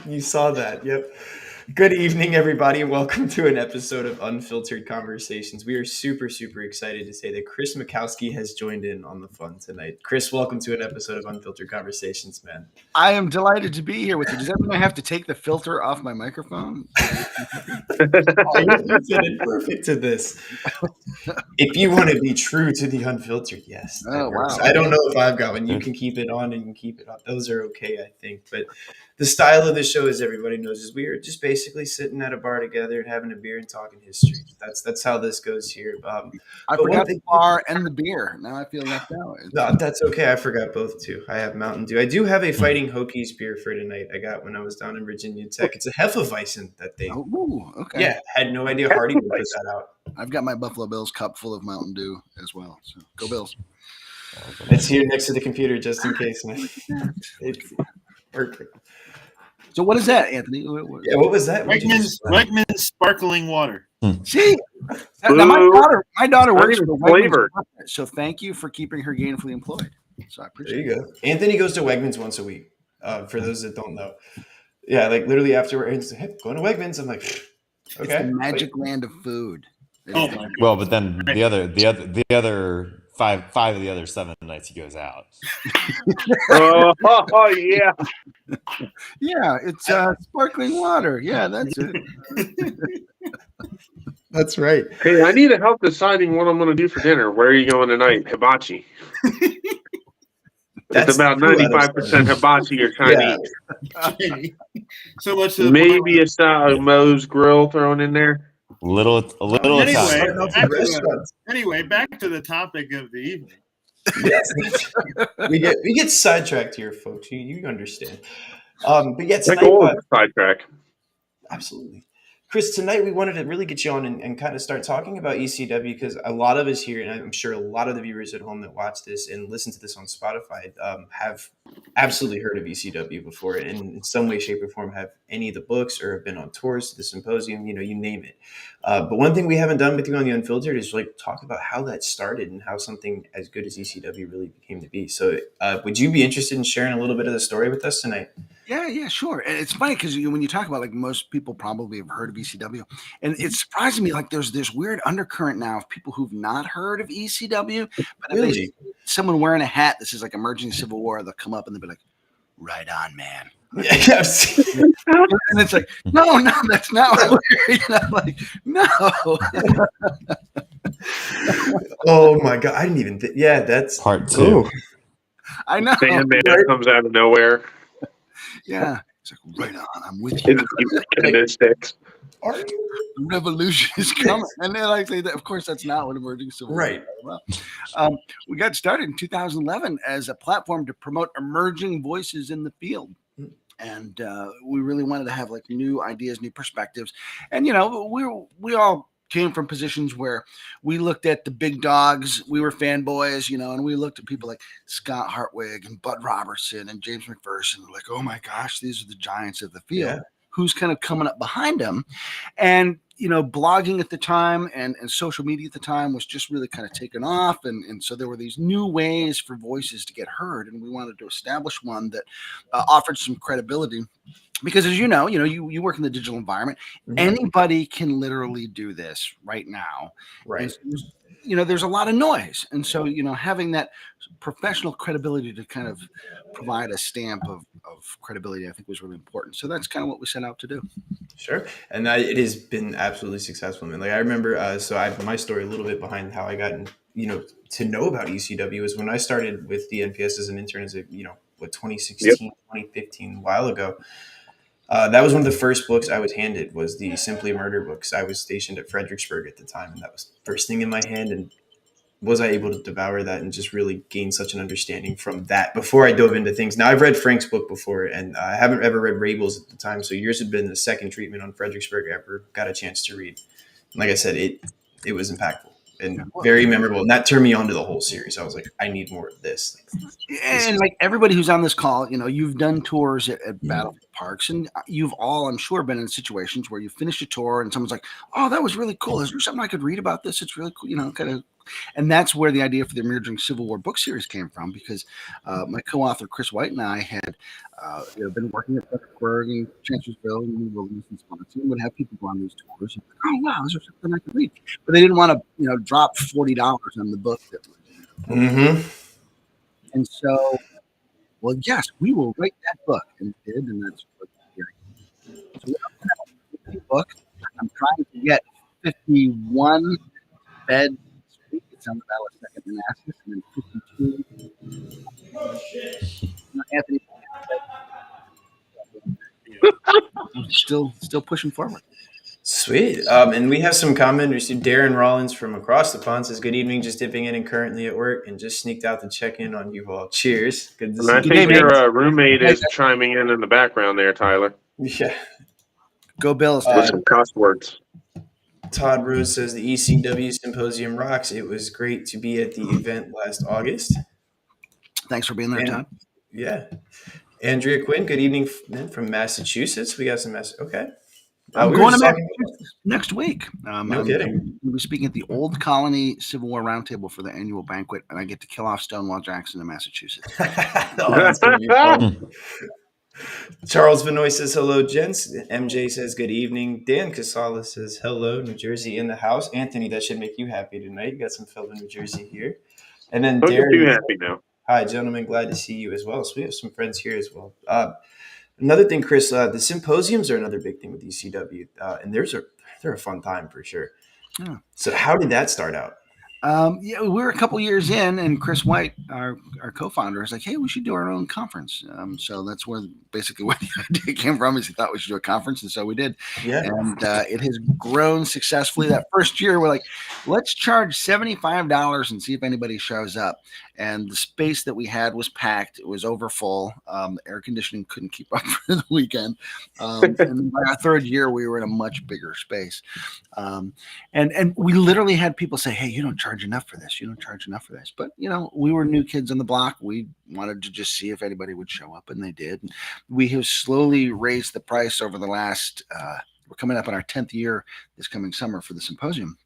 You saw that. Yep. Good evening, everybody, and welcome to an episode of Unfiltered Conversations. We are super, super excited to say that Chris Mackowski has joined in on the fun tonight. Chris, welcome to an episode of Unfiltered Conversations, man. I am delighted to be here with you. Does that mean I have to take the filter off my microphone? Oh, you fitted perfect to this. If you want to be true to the unfiltered, yes, that works. Wow. I don't know if I've got one. You can keep it on and you can keep it off. Those are okay, I think. But the style of the show, as everybody knows, is we are just basically sitting at a bar together and having a beer and talking history. That's how this goes here. I forgot the bar and the beer. Now I feel left out. No, that's okay. I forgot both too. I have Mountain Dew. I do have a Fighting Hokies beer for tonight. I got when I was down in Virginia Tech. It's a Hefeweizen that they. Oh, okay. Yeah, had no idea Hardy would put that out. I've got my Buffalo Bills cup full of Mountain Dew as well. So go Bills. It's here next to the computer just in case. It's perfect. So what is that, Anthony? Yeah, what was that? Wegmans sparkling water. See, now my daughter works for the Wegmans, so thank you for keeping her gainfully employed. So I appreciate it. There you go. Anthony goes to Wegmans once a week. For those that don't know, yeah, like literally after we're hey, going to Wegmans, I'm like, okay, it's the magic land of food. Well, but then the other five of the other 7 nights he goes out. Oh yeah. Yeah, it's sparkling water. Yeah, that's it. That's right. Hey, I need help deciding what I'm going to do for dinner. Where are you going tonight? Hibachi. It's about 95% hibachi or Chinese. Yeah. So what's maybe a Moe's Grill thrown in there. A little Anyway, back to the topic of the evening. Yes. we get sidetracked here, folks. You understand. But yeah, tonight, sidetrack. Absolutely. Chris, tonight we wanted to really get you on and kind of start talking about ECW because a lot of us here, and I'm sure a lot of the viewers at home that watch this and listen to this on Spotify have absolutely heard of ECW before and in some way, shape, or form have any of the books or have been on tours to the symposium, you name it. But one thing we haven't done with you on the Unfiltered is like talk about how that started and how something as good as ECW really became to be. So would you be interested in sharing a little bit of the story with us tonight? Yeah, sure. And it's funny because when you talk about like most people probably have heard of ECW, and it's surprising me like there's this weird undercurrent now of people who've not heard of ECW, but if they see someone wearing a hat that says like Emerging Civil War, they'll come up and they'll be like, "Right on, man." Yeah, and it's like, no, that's not what we're, like, no. Oh my God, I didn't even think. Yeah, that's part 2. I know. Sandman comes out of nowhere. Yeah, it's like, right on, I'm with you. Are you? Revolution is coming, and they're like, of course, that's not what Emerging Civil War is about. We got started in 2011 as a platform to promote emerging voices in the field. And we really wanted to have like new ideas, new perspectives. And, we all came from positions where we looked at the big dogs. We were fanboys, and we looked at people like Scott Hartwig and Bud Robertson and James McPherson. We're like, oh my gosh, these are the giants of the field. Yeah. Who's kind of coming up behind them? And, blogging at the time and social media at the time was just really kind of taken off. And so there were these new ways for voices to get heard. And we wanted to establish one that offered some credibility. Because as you know, you work in the digital environment. Mm-hmm. Anybody can literally do this right now. Right. And, there's a lot of noise. And so, having that professional credibility to kind of provide a stamp of credibility, I think was really important. So that's kind of what we set out to do. Sure. And it has been absolutely successful. Man. Like I remember, my story a little bit behind how I got, to know about ECW is when I started with the NPS as an intern as 2016, 2015, a while ago. That was one of the first books I was handed was the Simply Murder books. I was stationed at Fredericksburg at the time, and that was the first thing in my hand. And was I able to devour that and just really gain such an understanding from that before I dove into things? Now, I've read Frank's book before, and I haven't ever read Rabel's at the time, so yours had been the second treatment on Fredericksburg I ever got a chance to read. And like I said, it was impactful and very memorable, and that turned me on to the whole series. I was like, I need more of this. And like everybody who's on this call, you've done tours at Battlefield Parks, and you've all, I'm sure, been in situations where you finish a tour and someone's like, "Oh, that was really cool. Is there something I could read about this? It's really cool." Kind of And that's where the idea for the Emerging Civil War book series came from, because my co-author Chris White and I had been working at Fredericksburg and Chancellorsville and New Wilderness and Swansea, and would have people go on these tours. And like, oh wow, this is something I could read. But they didn't want to drop $40 on the book that was. And so, well, yes, we will write that book, and we did, and that's what we're hearing. So we're up to book. I'm trying to get 51 bed this week. It's on the Battle of Second Manassas, and then 52. Anthony. Still pushing forward. Sweet. And we have some commenters. Darren Rollins from across the pond says, "Good evening, just dipping in and currently at work and just sneaked out to check in on you all. Cheers." Good to see you. I think your roommate is chiming in the background there, Tyler. Yeah. Go Bills. With some cuss words. Todd Rose says, "The ECW Symposium rocks. It was great to be at the event last August." Thanks for being there, Todd. Yeah. Andrea Quinn, good evening from Massachusetts. We got some Okay. I'm going to Massachusetts next week. No kidding. We'll be speaking at the Old Colony Civil War Roundtable for the annual banquet, and I get to kill off Stonewall Jackson in Massachusetts. That's gonna be fun. Charles Vinoy says, "Hello, gents." MJ says, "Good evening." Dan Casala says, "Hello, New Jersey in the house." Anthony, that should make you happy tonight. You got some fellow New Jersey here. And then Don't Darren, get too happy now. Hi, gentlemen. Glad to see you as well. So we have some friends here as well. Another thing, Chris, the symposiums are another big thing with ECW, and they're a fun time for sure. Yeah. So how did that start out? Yeah, we were a couple years in, and Chris White, our co-founder, is like, "Hey, we should do our own conference." So that's where basically where the idea came from. Is he thought we should do a conference, and so we did. Yeah, and it has grown successfully. That first year, we're like, let's charge $75 and see if anybody shows up. And the space that we had was packed. It was over full. The air conditioning couldn't keep up for the weekend. And by our third year, we were in a much bigger space. And we literally had people say, "Hey, you don't charge enough for this. You don't charge enough for this." But, we were new kids on the block. We wanted to just see if anybody would show up, and they did. And we have slowly raised the price over the last, we're coming up on our 10th year this coming summer for the symposium.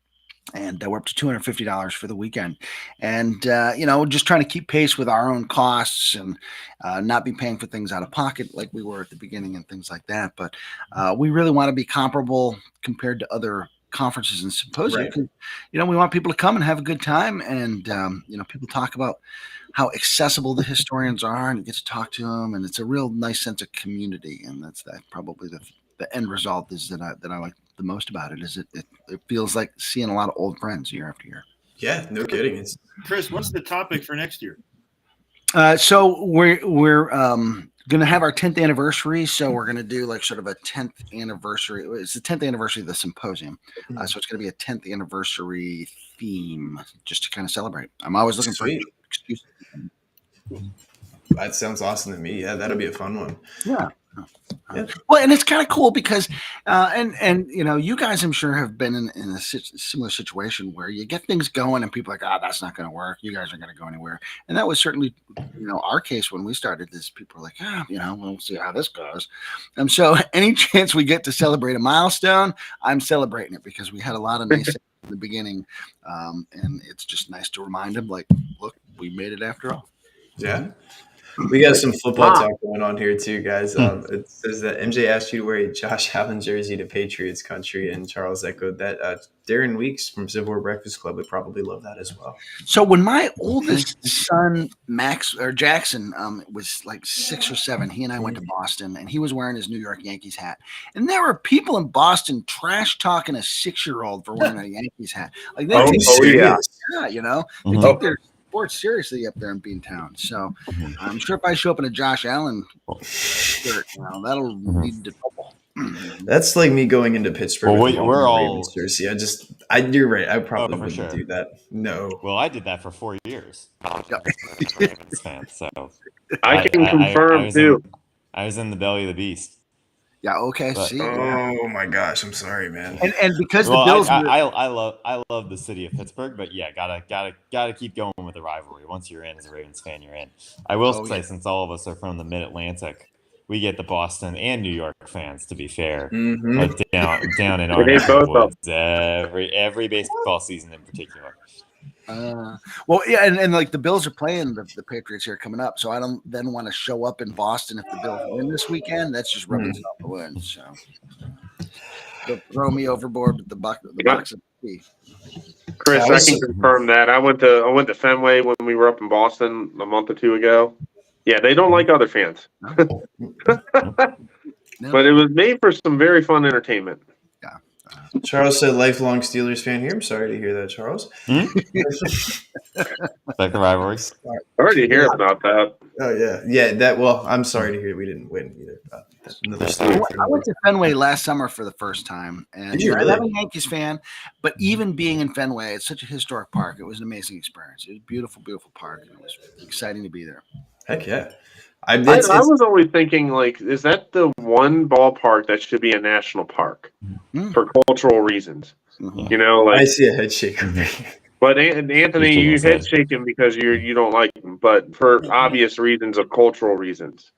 And we're up to $250 for the weekend. And, just trying to keep pace with our own costs and not be paying for things out of pocket like we were at the beginning and things like that. But we really want to be comparable compared to other conferences and symposia. Right. We want people to come and have a good time. And, people talk about how accessible the historians are and get to talk to them. And it's a real nice sense of community. And that's probably the end result is that I like the most about it is it feels like seeing a lot of old friends year after year. Yeah, no kidding. Chris, what's the topic for next year? So we're going to have our 10th anniversary. So we're going to do like sort of a 10th anniversary. It's the 10th anniversary of the symposium. So it's going to be a 10th anniversary theme just to kind of celebrate. I'm always looking for excuses. That sounds awesome to me. Yeah, that'll be a fun one. Yeah. Well, and it's kind of cool because, you guys, I'm sure, have been in a similar situation where you get things going and people are like, that's not going to work. You guys aren't going to go anywhere. And that was certainly, our case when we started this. People were like, we'll see how this goes. And so any chance we get to celebrate a milestone, I'm celebrating it because we had a lot of naysayers in the beginning. And it's just nice to remind them, like, look, we made it after all. Yeah. We got some football talk going on here too, guys. It says that MJ asked you to wear a Josh Allen jersey to Patriots country, and Charles echoed that. Darren Weeks from Civil War Breakfast Club would probably love that as well. So when my oldest son, Jackson, was like 6 or 7, he and I went to Boston, and he was wearing his New York Yankees hat. And there were people in Boston trash talking a 6-year-old for wearing a Yankees hat. Like they take they take their sports seriously up there in Beantown. So I'm sure if I show up in a Josh Allen shirt, that'll lead to trouble. That's like me going into Pittsburgh. Well, we're all jersey. You're right. I probably wouldn't do that. No. Well, I did that for 4 years. Ravens fan, so I can confirm too. I was in the belly of the beast. Yeah. Okay. But, oh my gosh, I'm sorry, man. And because the Bills, I love the city of Pittsburgh, but yeah, gotta keep going with the rivalry. Once you're in as a Ravens fan, you're in. I will say, since all of us are from the Mid-Atlantic, we get the Boston and New York fans. To be fair, down in our neck of the woods, every baseball season in particular. Well, yeah, and like the Bills are playing the Patriots here coming up, so I don't then want to show up in Boston if the Bills win this weekend. That's just rubbing salt in the wound. So they'll throw me overboard with the box of tea. Chris, I can confirm that. I went to Fenway when we were up in Boston a month or two ago. Yeah, they don't like other fans. No. But it was made for some very fun entertainment. Yeah. Charles said lifelong Steelers fan here. I'm sorry to hear that, Charles. Like the rivalry. Sorry to hear about that. Oh yeah. That. Well, I'm sorry to hear we didn't win either. Another story. I went to Fenway last summer for the first time, and Did you really? I'm a Yankees fan. But even being in Fenway, it's such a historic park. It was an amazing experience. It was a beautiful, beautiful park. It was exciting to be there. Heck yeah. I was always thinking, like, is that the one ballpark that should be a national park for cultural reasons? Mm-hmm. You know, like I see a head shaker. But Anthony, you head shake him because you don't like him, but for obvious reasons of cultural reasons.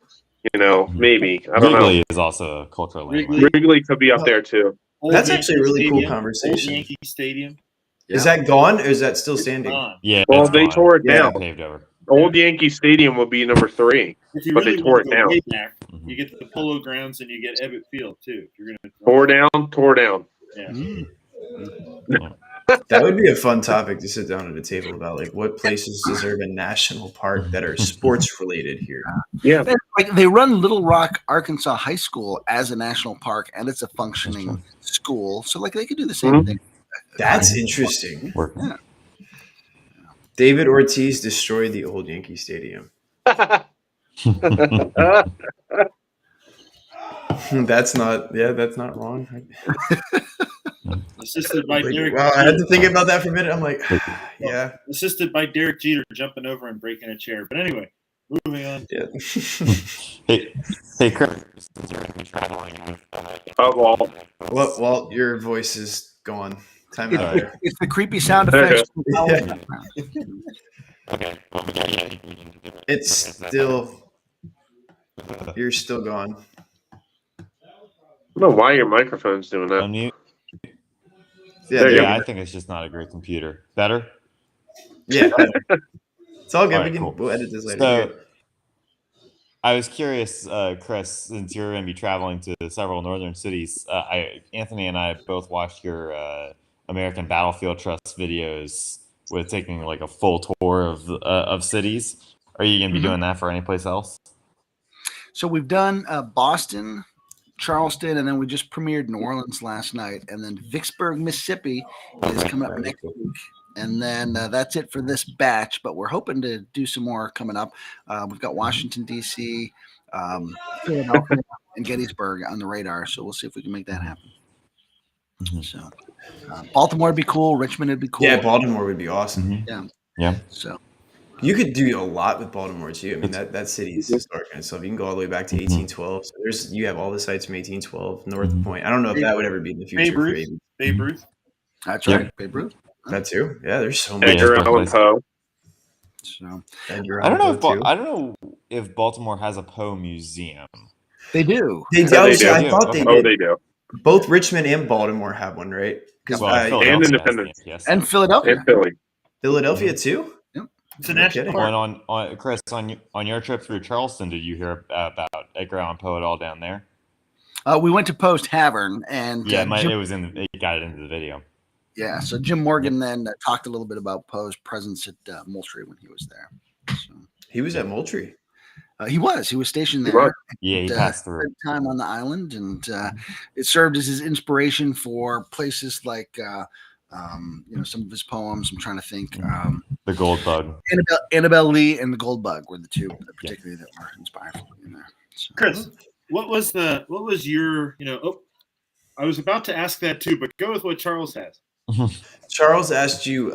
You know, maybe I don't Wrigley know. is also a cultural Wrigley could be up there too. That's actually a really cool conversation. Old Yankee Stadium. Yeah. Is that gone or is that still standing? Yeah. Well, they tore it down. Paved over. Old Yankee Stadium will be number 3, but they tore it down. Back, you get the Polo Grounds and you get Ebbett Field too. If you're gonna tore down. Yeah. That would be a fun topic to sit down at a table about, like what places deserve a national park that are sports related here. Yeah, like they run Little Rock, Arkansas High School as a national park, and it's a functioning school. So like they could do the same thing. That's interesting. Yeah. David Ortiz destroyed the old Yankee Stadium. That's not wrong. Assisted by Derek. Wow, I had to think about that for a minute. I'm like, yeah. Assisted by Derek Jeter jumping over and breaking a chair. But anyway, moving on. Yeah. Hey, Chris. Walt, your voice is gone. Time out there. It's the creepy sound effects. Yeah. Okay. It's still. You're still gone. I don't know why your microphone's doing that. Unmute. Yeah, I think it's just not a great computer. Better? Yeah. It's all good. All right, We'll edit this later. So, I was curious, Chris, since you're going to be traveling to several northern cities. Anthony and I both watched your American Battlefield Trust videos with taking like a full tour of cities. Are you going to be doing that for any place else? So we've done Boston, Charleston, and then we just premiered New Orleans last night. And then Vicksburg, Mississippi is coming up next week. And then that's it for this batch, but we're hoping to do some more coming up. We've got Washington, D.C., Philadelphia, and Gettysburg on the radar. So we'll see if we can make that happen. So Baltimore would be cool. Richmond would be cool. Yeah, Baltimore would be awesome. Yeah. So you could do a lot with Baltimore too. I mean, that city is historic in itself. You can go all the way back to 1812. So you have all the sites from 1812, North Point. I don't know if that would ever be in the future. Babe Ruth. That's right. Babe Ruth. That too. Yeah, there's so many. Edgar Allan Poe. So I don't know if Baltimore has a Poe museum. They do. They do. I thought they did. Oh, they do. Both Richmond and Baltimore have one, right? And Independence. Yes. And Philadelphia. And Philly. Philadelphia too. Yep. It's a national park. On Chris, on your trip through Charleston, did you hear about Edgar Allan Poe at all down there? We went to Poe's Tavern, and it was it got it into the video. Yeah, so Jim Morgan then talked a little bit about Poe's presence at Moultrie when he was there. So, he was at Moultrie. He was stationed there. Yeah, he passed through. Time on the island, and it served as his inspiration for places like some of his poems. I'm trying to think. The Gold Bug. Annabelle Lee and the Gold Bug were the two particularly that were inspired in there. So, Chris, what was your I was about to ask that too, but go with what Charles has. Charles asked you,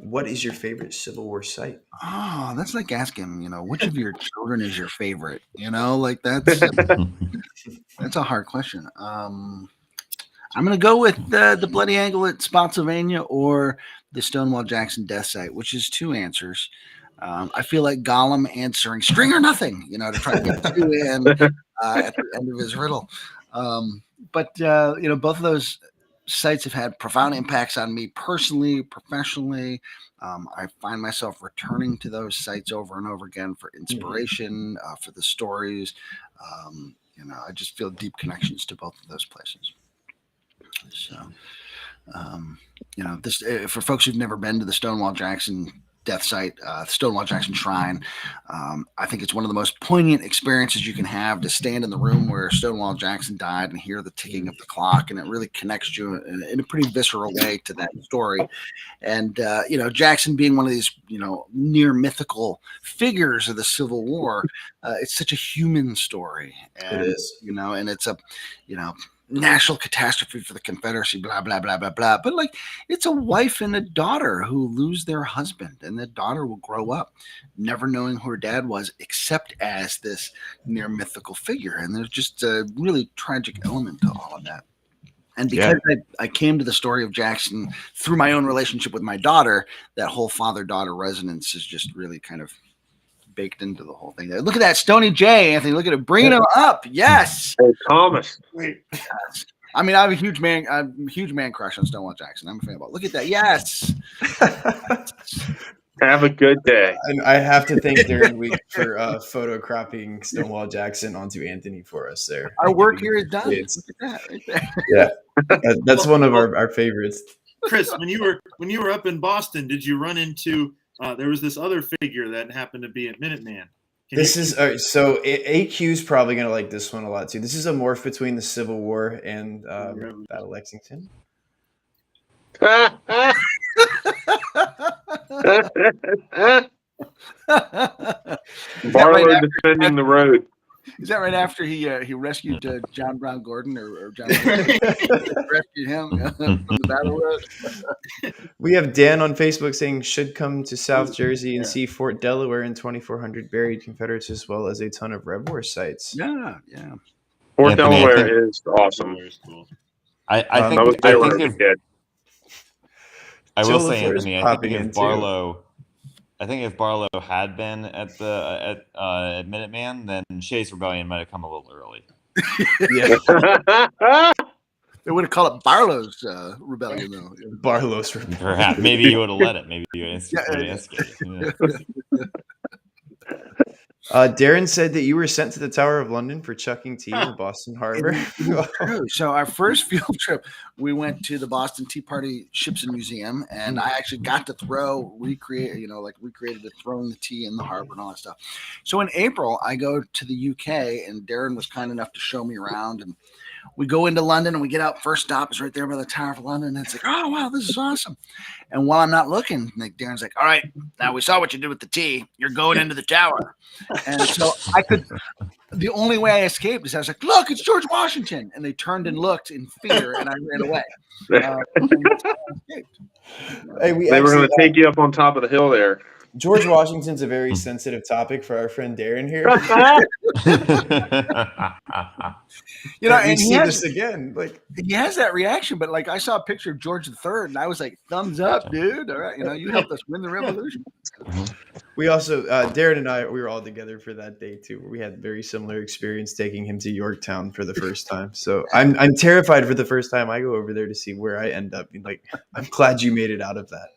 what is your favorite Civil War site? Oh, that's like asking, which of your children is your favorite? Like that's a hard question. I'm gonna go with the Bloody Angle at Spotsylvania or the Stonewall Jackson death site, which is two answers. I feel like Gollum answering string or nothing, to try to get two in at the end of his riddle. But both of those sites have had profound impacts on me personally, professionally. I find myself returning to those sites over and over again for inspiration, for the stories. I just feel deep connections to both of those places. So, this for folks who've never been to the Stonewall Jackson death site, Stonewall Jackson Shrine, I think it's one of the most poignant experiences you can have to stand in the room where Stonewall Jackson died and hear the ticking of the clock, and it really connects you in a pretty visceral way to that story. And Jackson being one of these near mythical figures of the Civil War, it's such a human story. And, it is, and it's a national catastrophe for the Confederacy, blah, blah, blah, blah, blah. But it's a wife and a daughter who lose their husband, and the daughter will grow up never knowing who her dad was, except as this near mythical figure. And there's just a really tragic element to all of that. And because I came to the story of Jackson through my own relationship with my daughter, that whole father-daughter resonance is just really kind of baked into the whole thing. There. Look at that, Stoney J, Anthony. Look at it, bringing him up. Yes. Hey, Thomas. Yes. I mean, I'm a huge man crush on Stonewall Jackson. I'm a fan of it. Look at that. Yes. Have a good day. And I have to thank Darren Week for photocropping Stonewall Jackson onto Anthony for us there. Our work here is done. Look at that right there. Yeah, that's one of our favorites. Chris, when you were up in Boston, did you run into there was this other figure that happened to be at Minuteman? So AQ's probably going to like this one a lot too. This is a morph between the Civil War and Battle of Lexington. Barlow defending the road. Is that right after he rescued John Brown Gordon or John rescued him from the battle road? We have Dan on Facebook saying should come to South Jersey and see Fort Delaware and 2,400 buried Confederates, as well as a ton of Rev War sites. Yeah. Fort Delaware is awesome. I think I will say, Anthony, I think if Barlow had been at Minuteman, then Shays Rebellion might have come a little early. They would have called it Barlow's Rebellion, though. Barlow's Rebellion. Perhaps. Maybe you would have let it. Maybe you would have instigated. Darren said that you were sent to the Tower of London for chucking tea in the Boston Harbor. So our first field trip, we went to the Boston Tea Party Ships and Museum, and I actually got to recreated the throwing the tea in the harbor and all that stuff. So in April, I go to the UK, and Darren was kind enough to show me around, and we go into London and we get out. First stop is right there by the Tower of London. And it's like, oh, wow, this is awesome. And while I'm not looking, Darren's like, all right, now we saw what you did with the tea. You're going into the tower. And so the only way I escaped is I was like, look, it's George Washington. And they turned and looked in fear and I ran away. They were going to take you up on top of the hill there. George Washington's a very sensitive topic for our friend Darren here. And he has this again. He has that reaction, but I saw a picture of George III, and I was like, "Thumbs up, dude! All right, you helped us win the revolution." We also, Darren and I, we were all together for that day too. Where we had very similar experience taking him to Yorktown for the first time. So I'm terrified for the first time I go over there to see where I end up. I'm glad you made it out of that.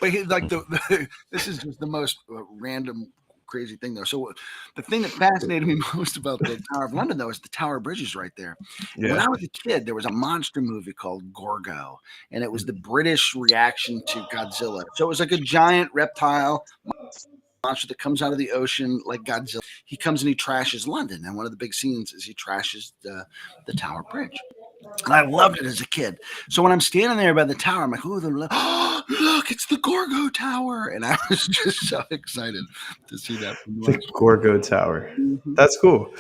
But this is just the most random, crazy thing, though. So the thing that fascinated me most about the Tower of London, though, is the Tower Bridges right there. Yeah. When I was a kid, there was a monster movie called Gorgo, and it was the British reaction to Godzilla. So it was like a giant reptile monster that comes out of the ocean like Godzilla. He comes and he trashes London, and one of the big scenes is he trashes the Tower Bridge. And I loved it as a kid. So when I'm standing there by the tower, I'm like, oh, look, it's the Gorgo Tower. And I was just so excited to see that. The Gorgo Tower. Mm-hmm. That's cool.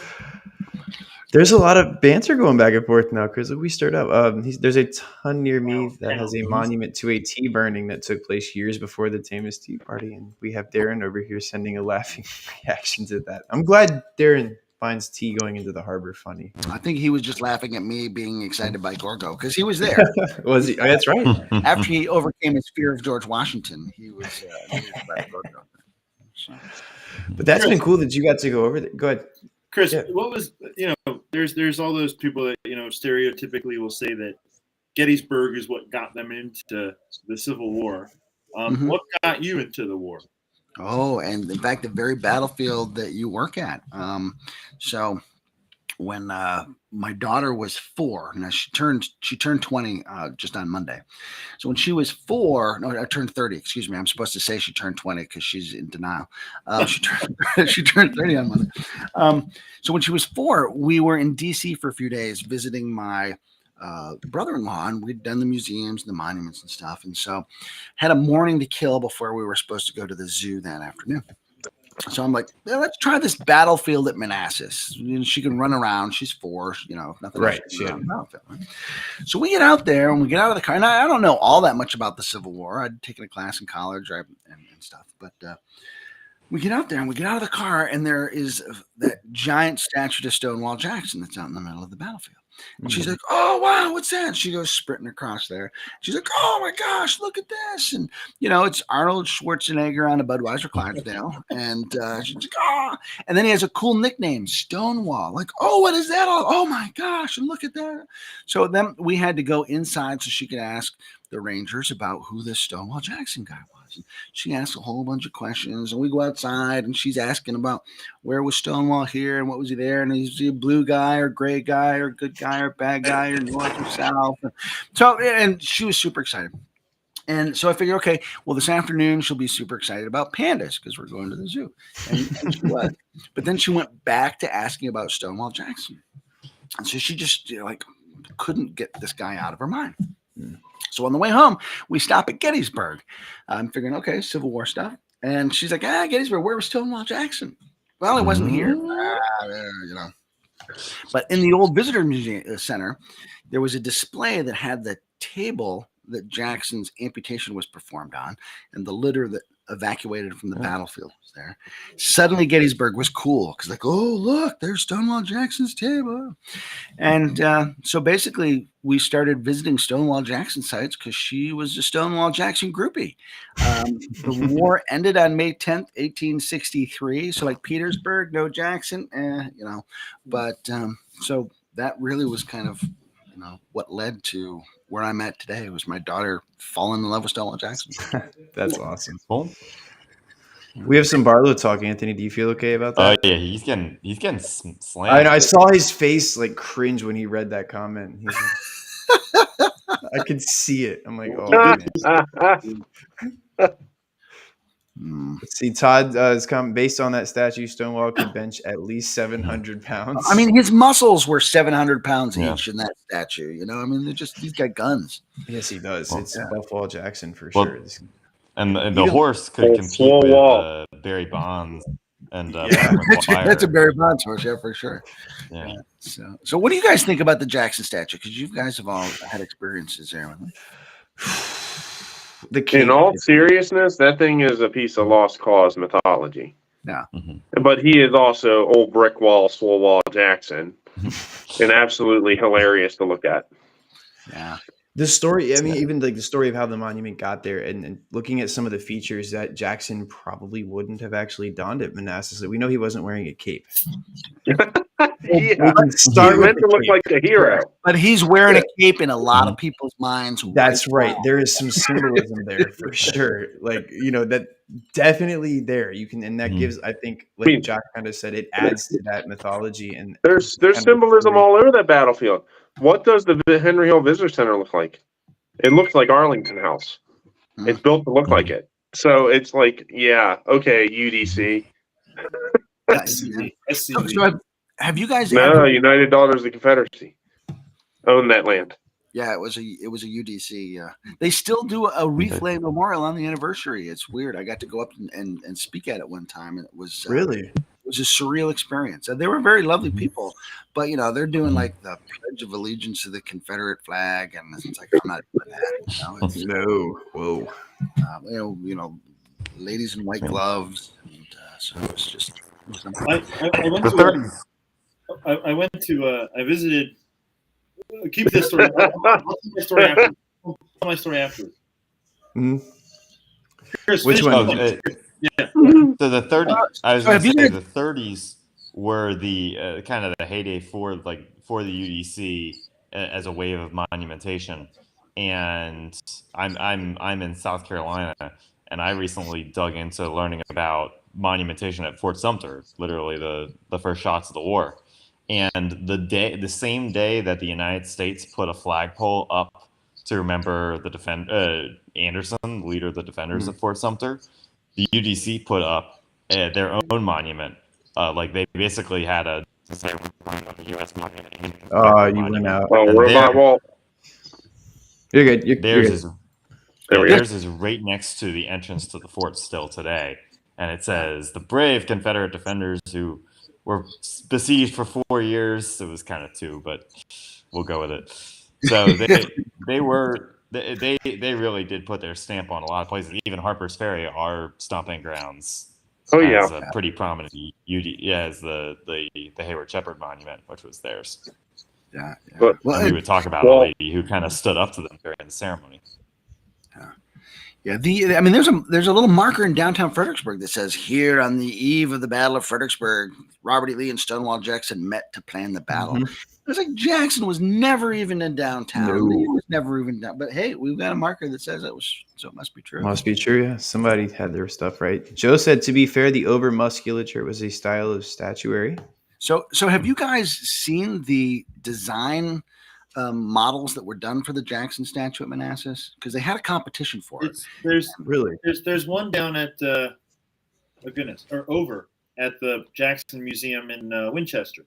There's a lot of banter going back and forth now, Chris. We stirred up. There's a ton near me that has a monument to a tea burning that took place years before the Tamus Tea Party. And we have Darren over here sending a laughing reaction to that. I'm glad Darren finds tea going into the harbor funny. I think he was just laughing at me being excited by Gorgo because he was there. Was he? Oh, that's right. After he overcame his fear of George Washington, he was by Gorgo. So. But that's been cool that you got to go over there. Go ahead, Chris. Yeah. What was there's all those people that stereotypically will say that Gettysburg is what got them into the Civil War. What got you into the war? Oh, and in fact, the very battlefield that you work at. So when my daughter was 4, now she turned 20 just on Monday. So when she was 4, no, I turned 30. Excuse me. I'm supposed to say she turned 20 because she's in denial. She turned 30 on Monday. So when she was 4, we were in DC for a few days visiting my brother-in-law, and we'd done the museums and the monuments and stuff, and so had a morning to kill before we were supposed to go to the zoo that afternoon. So I'm like, yeah, let's try this battlefield at Manassas. She can run around. She's 4, nothing. Right. So we get out there and we get out of the car. And I don't know all that much about the Civil War. I'd taken a class in college and stuff. But we get out there and we get out of the car, and there is that giant statue to Stonewall Jackson that's out in the middle of the battlefield. And she's like, oh, wow, what's that? She goes sprinting across there. She's like, oh, my gosh, look at this. And, it's Arnold Schwarzenegger on a Budweiser Clydesdale. And she's like, oh. And then he has a cool nickname, Stonewall. Like, oh, what is that? Oh, my gosh. And look at that. So then we had to go inside so she could ask the Rangers about who this Stonewall Jackson guy was. And she asked a whole bunch of questions, and we go outside, and she's asking about where was Stonewall here and what was he there, and is he a blue guy or gray guy or good guy or bad guy or north or south. And she was super excited. And so I figured, okay, well, this afternoon she'll be super excited about pandas because we're going to the zoo. And she was. But then she went back to asking about Stonewall Jackson. And so she just couldn't get this guy out of her mind. So on the way home, we stop at Gettysburg. I'm figuring, okay, Civil War stuff. And she's like, Gettysburg, where was Stonewall Jackson? Well, it wasn't here. But in the old Visitor Museum Center, there was a display that had the table that Jackson's amputation was performed on and the litter that evacuated from the battlefield was there. Suddenly Gettysburg was cool because oh, look, there's Stonewall Jackson's table. And so basically we started visiting Stonewall Jackson sites because she was a Stonewall Jackson groupie. The war ended on May 10th, 1863. So Petersburg, no Jackson, but so that really was kind of, what led to where I'm at today. Was my daughter falling in love with Stonewall Jackson. That's awesome. Cool. We have some Barlow talk, Anthony. Do you feel okay about that? Oh yeah, he's getting slammed. I saw his face cringe when he read that comment. I could see it. I'm like, oh man. Let's see, Todd is based on that statue. Stonewall could bench at least 700 pounds. I mean, his muscles were 700 pounds each in that statue. He's got guns. Yes, he does. It's Buffalo Jackson for sure. And the horse could compete with Barry Bonds. And that's a Barry Bonds horse, yeah, for sure. Yeah. So what do you guys think about the Jackson statue? Because you guys have all had experiences there with it. In all seriousness, that thing is a piece of lost cause mythology. Yeah. But he is also old brick wall, swole wall Jackson, and absolutely hilarious to look at. Yeah. The story, I mean, even the story of how the monument got there and looking at some of the features that Jackson probably wouldn't have actually donned at Manassas. We know he wasn't wearing a cape. He meant to look like a hero. But he's wearing a cape in a lot of people's minds. That's right. There is some symbolism there for sure. That definitely there. You can, and that gives, I think, Jack kind of said, it adds to that mythology. And there's symbolism all over that battlefield. What does the Henry Hill Visitor Center look like? It looks like Arlington House. It's built to look like it. So it's okay, UDC. So have you guys? United Daughters of the Confederacy own that land. Yeah, it was a UDC. They still do a Wreath Lane Memorial on the anniversary. It's weird. I got to go up and speak at it one time, and it was really. It was a surreal experience. They were very lovely people, but they're doing the Pledge of Allegiance to the Confederate flag, and it's I'm not doing that. No, whoa. Ladies in white gloves, and so it was just. I visited. Keep this story. I'll tell my story after. I'll tell my story after. Which one? Yeah. So the 30s. I was going to say the 30s were the kind of the heyday for the UDC, as a wave of monumentation. And I'm in South Carolina, and I recently dug into learning about monumentation at Fort Sumter, literally the first shots of the war. And the same day that the United States put a flagpole up to remember the Anderson, leader of the defenders of Fort Sumter, the UDC put up their own monument. Like they basically had a the U.S. monument. You went out. Oh, robot wall. You're good. Theirs is right next to the entrance to the fort still today, and it says the brave Confederate defenders who were besieged for 4 years. It was kind of 2, but we'll go with it. So they really did put their stamp on a lot of places. Even Harper's Ferry, our stomping grounds, has a pretty prominent as the Hayward Shepherd Monument, which was theirs. Yeah. But we would talk about a lady who kind of stood up to them during the ceremony. Yeah. There's a little marker in downtown Fredericksburg that says, "Here on the eve of the Battle of Fredericksburg, Robert E. Lee and Stonewall Jackson met to plan the battle." It was like Jackson was never even in downtown. No. He was never even down. But hey, we've got a marker that says it was, so it must be true. Must be true, yeah. Somebody had their stuff right. Joe said, to be fair, the over musculature was a style of statuary. So have you guys seen the design models that were done for the Jackson statue at Manassas? Because they had a competition for it. There's one down at over at the Jackson Museum in Winchester.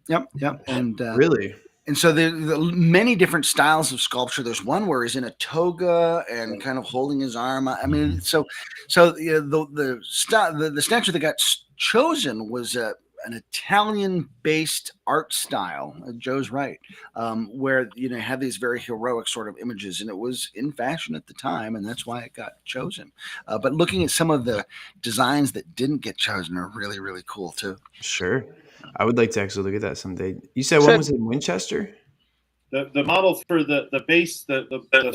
Yep. And really? And so there are many different styles of sculpture. There's one where he's in a toga and kind of holding his arm. I mean, so the statue that got chosen was an Italian-based art style. Joe's right, where had these very heroic sort of images, and it was in fashion at the time, and that's why it got chosen. But looking at some of the designs that didn't get chosen are really, really cool too. Sure. I would like to actually look at that someday. You said one was in Winchester? The model for the base, the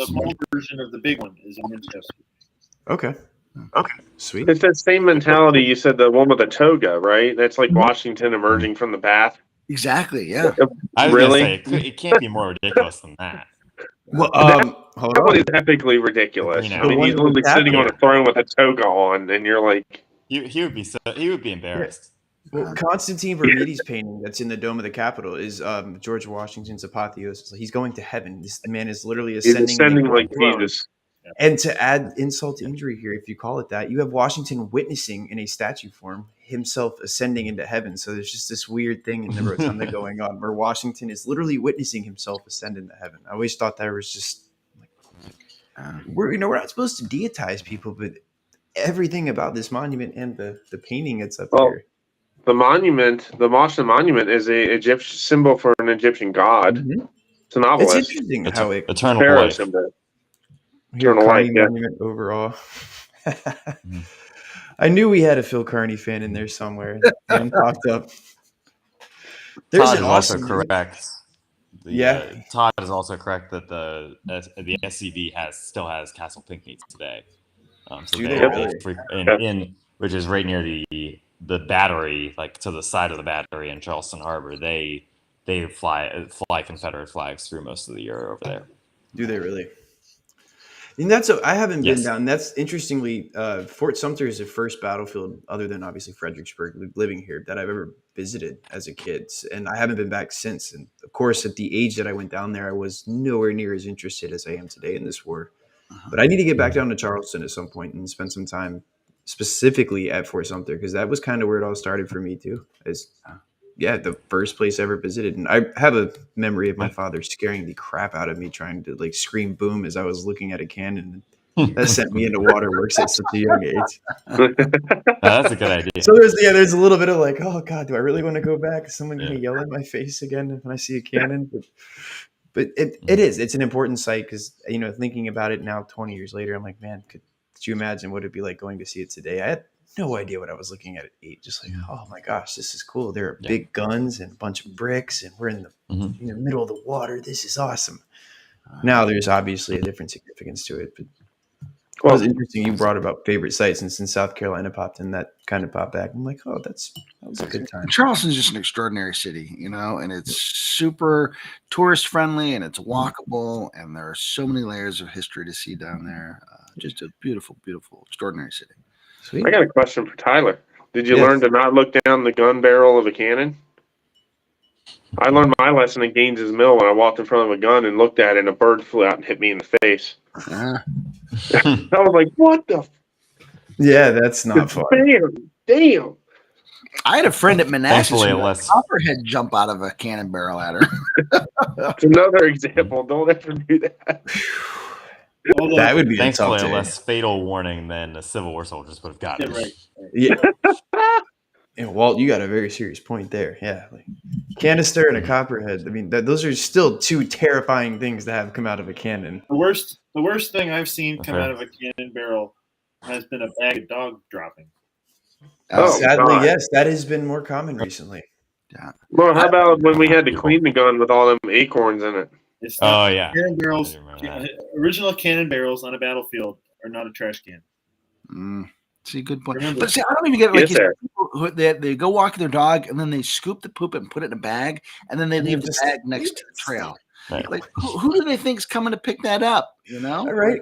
small version of the big one is in Winchester. Okay. Sweet. It's that same mentality. You said the one with the toga, right? That's like Washington emerging from the bath. Exactly, yeah. I was really? Gonna say, it can't be more ridiculous than that. Well, that one is epically ridiculous. I mean, he's literally sitting on a throne with a toga on, and you're like... He would be embarrassed. Well, Constantine Vermiti's painting that's in the dome of the Capitol is George Washington's apotheosis. He's going to heaven. This man is literally ascending like Jesus. And to add insult to injury here, if you call it that, you have Washington witnessing in a statue form himself ascending into heaven. So there's just this weird thing in the rotunda going on where Washington is literally witnessing himself ascend into heaven. I always thought that was just like, we're not supposed to deitize people, but everything about this monument and the painting it's up here. The monument, the Washington Monument, is a Egyptian symbol for an Egyptian god. Mm-hmm. It's an obelisk. It's interesting how it eternal life. Eternal life, monument overall. I knew we had a Phil Kearney fan in there somewhere. And popped up. There's Todd is also correct. Todd is also correct that the SCB still has Castle Pinckney today. So which is right near the battery, like to the side of the battery in Charleston Harbor. They fly Confederate flags through most of the year over there. Do they really? And I haven't been down. That's interestingly, Fort Sumter is the first battlefield, other than obviously Fredericksburg, living here, that I've ever visited as a kid, and I haven't been back since. And of course, at the age that I went down there, I was nowhere near as interested as I am today in this war. But I need to get back down to Charleston at some point and spend some time specifically at Fort Sumter, because that was kind of where it all started for me too. The first place I ever visited. And I have a memory of my father scaring the crap out of me trying to like scream boom as I was looking at a cannon. That sent me into waterworks at such a young age. That's a good idea. So there's a little bit of like, oh God, do I really want to go back? Is someone going to yell in my face again when I see a cannon? But it's an important site because, thinking about it now 20 years later, I'm like, man, could you imagine what it'd be like going to see it today? I had no idea what I was looking at 8. Just like, oh my gosh, this is cool. There are big guns and a bunch of bricks, and we're in the middle of the water. This is awesome. Now there's obviously a different significance to it, but Well, it was interesting you brought about favorite sites, and since South Carolina popped in, that kind of popped back. I'm like, oh, that was a good time. Charleston's just an extraordinary city, and it's super tourist friendly, and it's walkable, and there are so many layers of history to see down there. Just a beautiful, beautiful, extraordinary city. Sweet. I got a question for Tyler. Did you learn to not look down the gun barrel of a cannon? I learned my lesson at Gaines's Mill when I walked in front of a gun and looked at it, and a bird flew out and hit me in the face. I was like, what the? Yeah, that's not fun. Damn. I had a friend at Manassas who had a copperhead jump out of a cannon barrel at her. That's another example. Don't ever do that. Although, that would be thankfully a less fatal warning than the Civil War soldiers would have gotten. Right. Yeah. And Walt, you got a very serious point there. Yeah, like canister and a copperhead. I mean, those are still two terrifying things to have come out of a cannon. The worst thing I've seen come out of a cannon barrel has been a bag of dog dropping. Sadly, yes, that has been more common recently. Yeah. Well, how about when we had to clean the gun with all them acorns in it? Cannon barrels. Original cannon barrels on a battlefield are not a trash can. See, good point. But see, I don't even get it. Like people who they go walk their dog and then they scoop the poop and put it in a bag and then they leave the bag next to the trail. Right. Like who do they think's coming to pick that up? All right.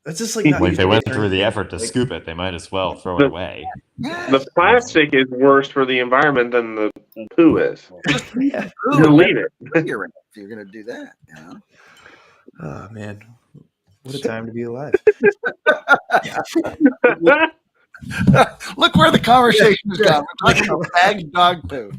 That's just like if they went through the effort to scoop it, they might as well throw it away. The plastic is worse for the environment than the poo is. Yeah. You leave it. You're going to do that. Oh man, what a time to be alive! Look where the conversation has gone. We're talking about bagged dog poo.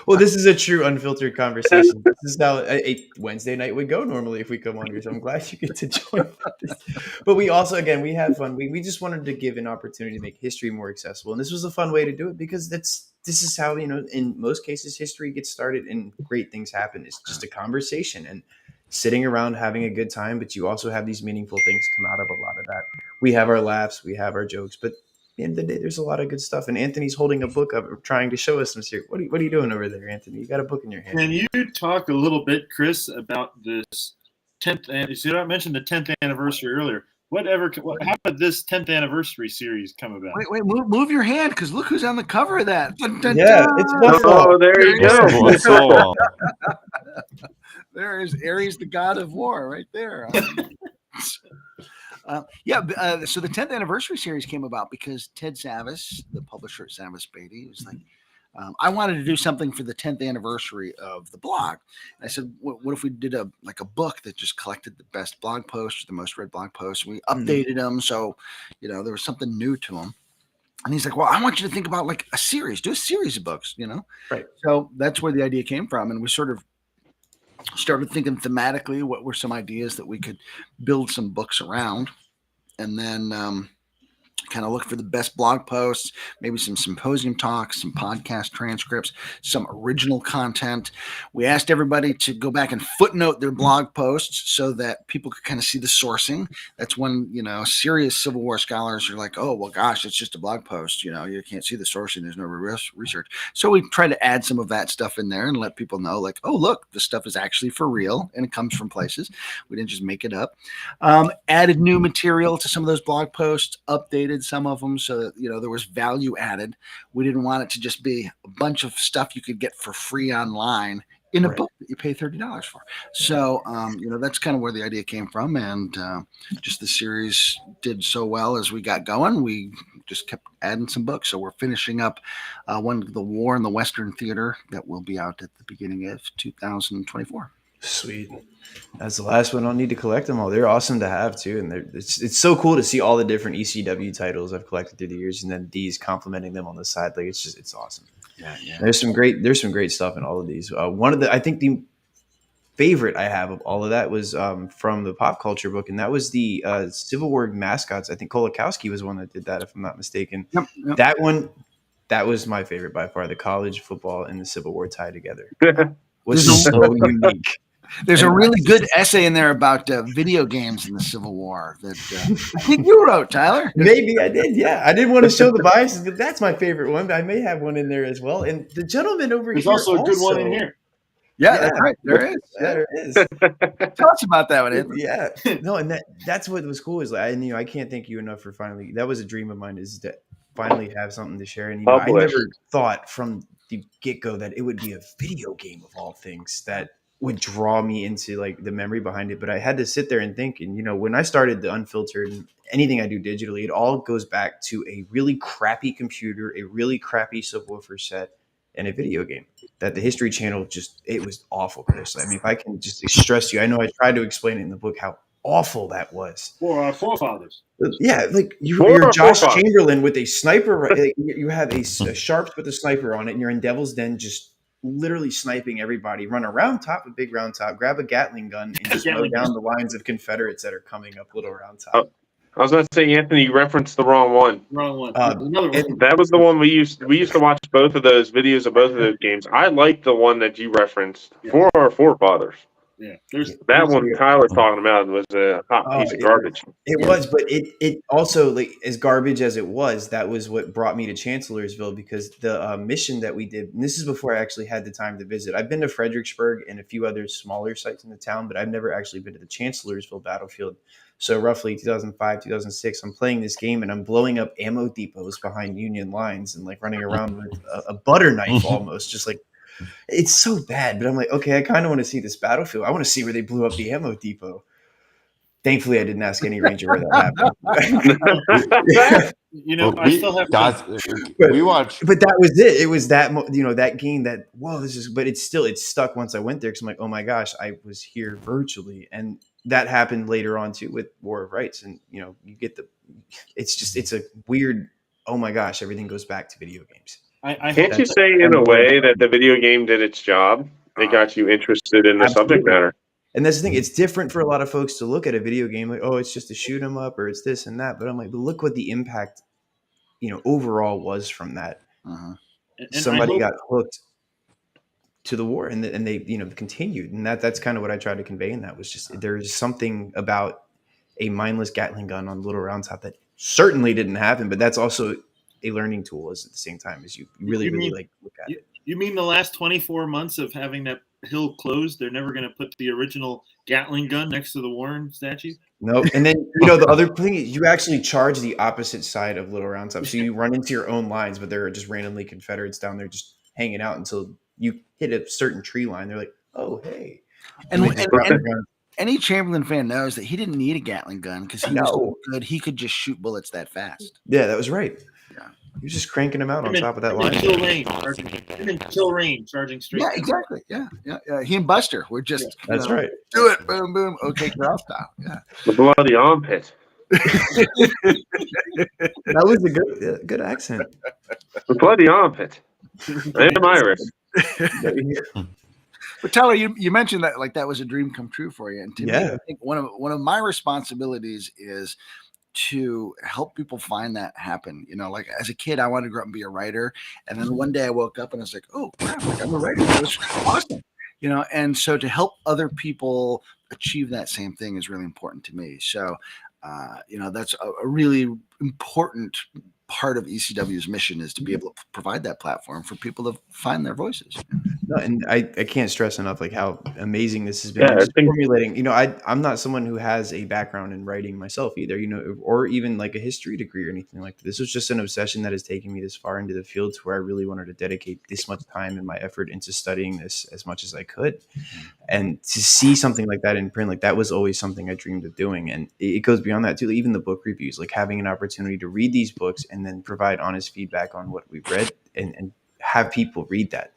Well, this is a true unfiltered conversation. This is how a Wednesday night would go normally if we come on here. So I'm glad you get to join us. But we also, again, we have fun. We just wanted to give an opportunity to make history more accessible. And this was a fun way to do it because this is how, in most cases, history gets started and great things happen. It's just a conversation and sitting around having a good time. But you also have these meaningful things come out of a lot of that. We have our laughs, we have our jokes, but at the end of the day, there's a lot of good stuff. And Anthony's holding a book up, trying to show us some serious. What are you doing over there, Anthony? You got a book in your hand. Can you talk a little bit, Chris, about this 10th? You mentioned the 10th anniversary earlier. How did this 10th anniversary series come about? Wait, move your hand because look who's on the cover of that. Dun, dun, yeah, dun. it's football. Oh, there you go. There is Ares, the god of war, right there. So the 10th anniversary series came about because Ted Savas, the publisher at Savas Beatty, was like, I wanted to do something for the 10th anniversary of the blog. And I said, what if we did a book that just collected the best blog posts, the most read blog posts? We updated them. So, there was something new to them. And he's like, well, I want you to think about like a series, do a series of books, Right. So that's where the idea came from. And we sort of started thinking thematically, what were some ideas that we could build some books around, and then kind of look for the best blog posts, maybe some symposium talks, some podcast transcripts, some original content. We asked everybody to go back and footnote their blog posts so that people could kind of see the sourcing. That's when, serious Civil War scholars are like, oh, well, gosh, it's just a blog post. You can't see the sourcing. There's no research. So we try to add some of that stuff in there and let people know, like, oh, look, this stuff is actually for real and it comes from places. We didn't just make it up. Added new material to some of those blog posts, updated some of them so that there was value added. We didn't want it to just be a bunch of stuff you could get for free online in a book that you pay $30 for. So that's kind of where the idea came from, and just the series did so well as we got going. We just kept adding some books. So we're finishing up one, The War in the Western Theater, that will be out at the beginning of 2024. Sweet. That's the last one. I'll need to collect them all. They're awesome to have too, and it's so cool to see all the different ECW titles I've collected through the years, and then these complementing them on the side. Like it's awesome. Yeah. There's some great stuff in all of these. I think the favorite I have of all of that was from the pop culture book, and that was the Civil War mascots. I think Mackowski was one that did that, if I'm not mistaken. Yep. That one, that was my favorite by far. The college football and the Civil War tied together was so unique. There's a really good essay in there about video games in the Civil War that I think you wrote, Tyler. Maybe I did, yeah. I didn't want to show the biases, but that's my favorite one. I may have one in there as well. And the gentleman over There's here also a good one in here. Yeah, that's right. There is. Yeah, there is. Tell us about that one, Anthony. Yeah. No, and that's what was cool is I can't thank you enough for finally. That was a dream of mine, is to finally have something to share. And I never thought from the get-go that it would be a video game of all things that would draw me into like the memory behind it. But I had to sit there and think, and when I started the Unfiltered and anything I do digitally, it all goes back to a really crappy computer, a really crappy subwoofer set, and a video game. That the History Channel it was awful, Chris. I mean, if I can just stress you, I know I tried to explain it in the book how awful that was. For our forefathers. Yeah, like you're Josh Chamberlain with a sniper. Like, you have a Sharps with a sniper on it, and you're in Devil's Den just literally sniping everybody. Run around top with Big Round Top, grab a Gatling gun, and just mow down the lines of Confederates that are coming up Little Round Top. I was going to say, Anthony, you referenced the wrong one. Wrong one. That was the one we used to watch both of those videos of both of those games. I like the one that you referenced for our forefathers. Yeah, that one Tyler's talking about was a hot piece of garbage. It was, but it also, like, as garbage as it was, that was what brought me to Chancellorsville, because the mission that we did, and this is before I actually had the time to visit. I've been to Fredericksburg and a few other smaller sites in the town, but I've never actually been to the Chancellorsville battlefield. So roughly 2005, 2006, I'm playing this game and I'm blowing up ammo depots behind Union lines and like running around with a butter knife almost, just like, it's so bad. But I'm like, okay, I kind of want to see this battlefield. I want to see where they blew up the ammo depot. Thankfully, I didn't ask any ranger where that happened. I still have we watched, but that was it. It was that that game that but it's stuck once I went there, because I'm like, oh my gosh, I was here virtually, and that happened later on too with War of Rights, and you get it's a weird, oh my gosh, everything goes back to video games. Can't you say in a way that the video game did its job? It got you interested in the subject matter. And that's the thing. It's different for a lot of folks to look at a video game like, oh, it's just a shoot 'em up or it's this and that. But I'm like, look what the impact, overall was from that. Uh-huh. Somebody got hooked to the war, and they continued. And that's kind of what I tried to convey in that, was just there's something about a mindless Gatling gun on Little Round Top that certainly didn't happen, but that's also a learning tool at the same time, as you really look at it. You mean the last 24 months of having that hill closed, they're never going to put the original Gatling gun next to the Warren statue? No. And then, the other thing is you actually charge the opposite side of Little Round Top. So you run into your own lines, but there are just randomly Confederates down there just hanging out until you hit a certain tree line. They're like, oh, hey. And any Chamberlain fan knows that he didn't need a Gatling gun, because he was so good. He could just shoot bullets that fast. Yeah, that was right. Yeah. He was just cranking them out on top of that line. Kill range, charging straight. Yeah, exactly. Yeah. He and Buster were just. That's right. Do it, boom, boom. Okay, crowd style. Yeah. The bloody armpit. That was a good accent. The bloody armpit. I am Irish. But Tyler, you mentioned that that was a dream come true for you, and to me, I think one of my responsibilities is to help people find that happen. Like as a kid, I wanted to grow up and be a writer, and then one day I woke up and I was like, oh crap, I'm a writer. That was awesome. And so to help other people achieve that same thing is really important to me. So that's a really important part of ECW's mission, is to be able to provide that platform for people to find their voices. No, and I can't stress enough how amazing this has been. Yeah, formulating. I'm not someone who has a background in writing myself either, or even like a history degree or anything like that. This was just an obsession that has taken me this far into the field, to where I really wanted to dedicate this much time and my effort into studying this as much as I could. And to see something like that in print, that was always something I dreamed of doing. And it goes beyond that too. Even the book reviews, having an opportunity to read these books and then provide honest feedback on what we've read and have people read that.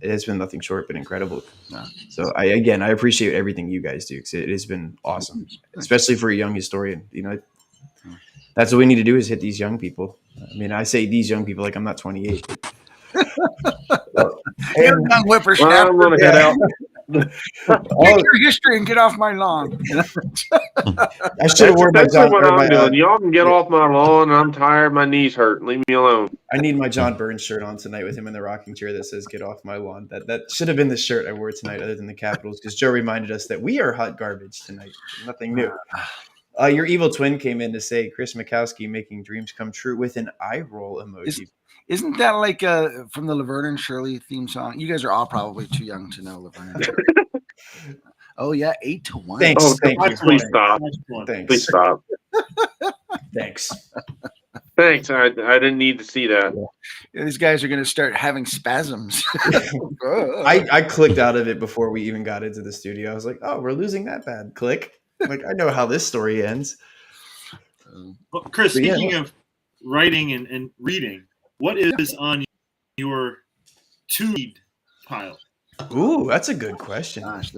It has been nothing short but incredible. So I appreciate everything you guys do, because it has been awesome, especially for a young historian. That's what we need to do, is hit these young people. I mean, I say these young people like I'm not 28. You're a young whippersnapper. I'm gonna head out. Take your history and get off my lawn. I should have worn my John. What I'm doing. Y'all can get off my lawn. I'm tired. My knees hurt. Leave me alone. I need my John Burns shirt on tonight with him in the rocking chair that says "Get off my lawn." That should have been the shirt I wore tonight, other than the Capitals, because Joe reminded us that we are hot garbage tonight. Nothing new. Your evil twin came in to say Chris Mackowski making dreams come true with an eye roll emoji. Isn't that like from the Laverne and Shirley theme song? You guys are all probably too young to know Laverne and Shirley. Oh yeah, 8-1. Thanks. Oh, Thank you. please stop. Thanks. Please stop. Thanks. Thanks. I didn't need to see that. Yeah, these guys are going to start having spasms. I clicked out of it before we even got into the studio. I was like, oh, we're losing that bad. Click. Like, I know how this story ends. Well, Chris, speaking of writing and reading, what is on your to-read pile? Ooh, that's a good question. Gosh,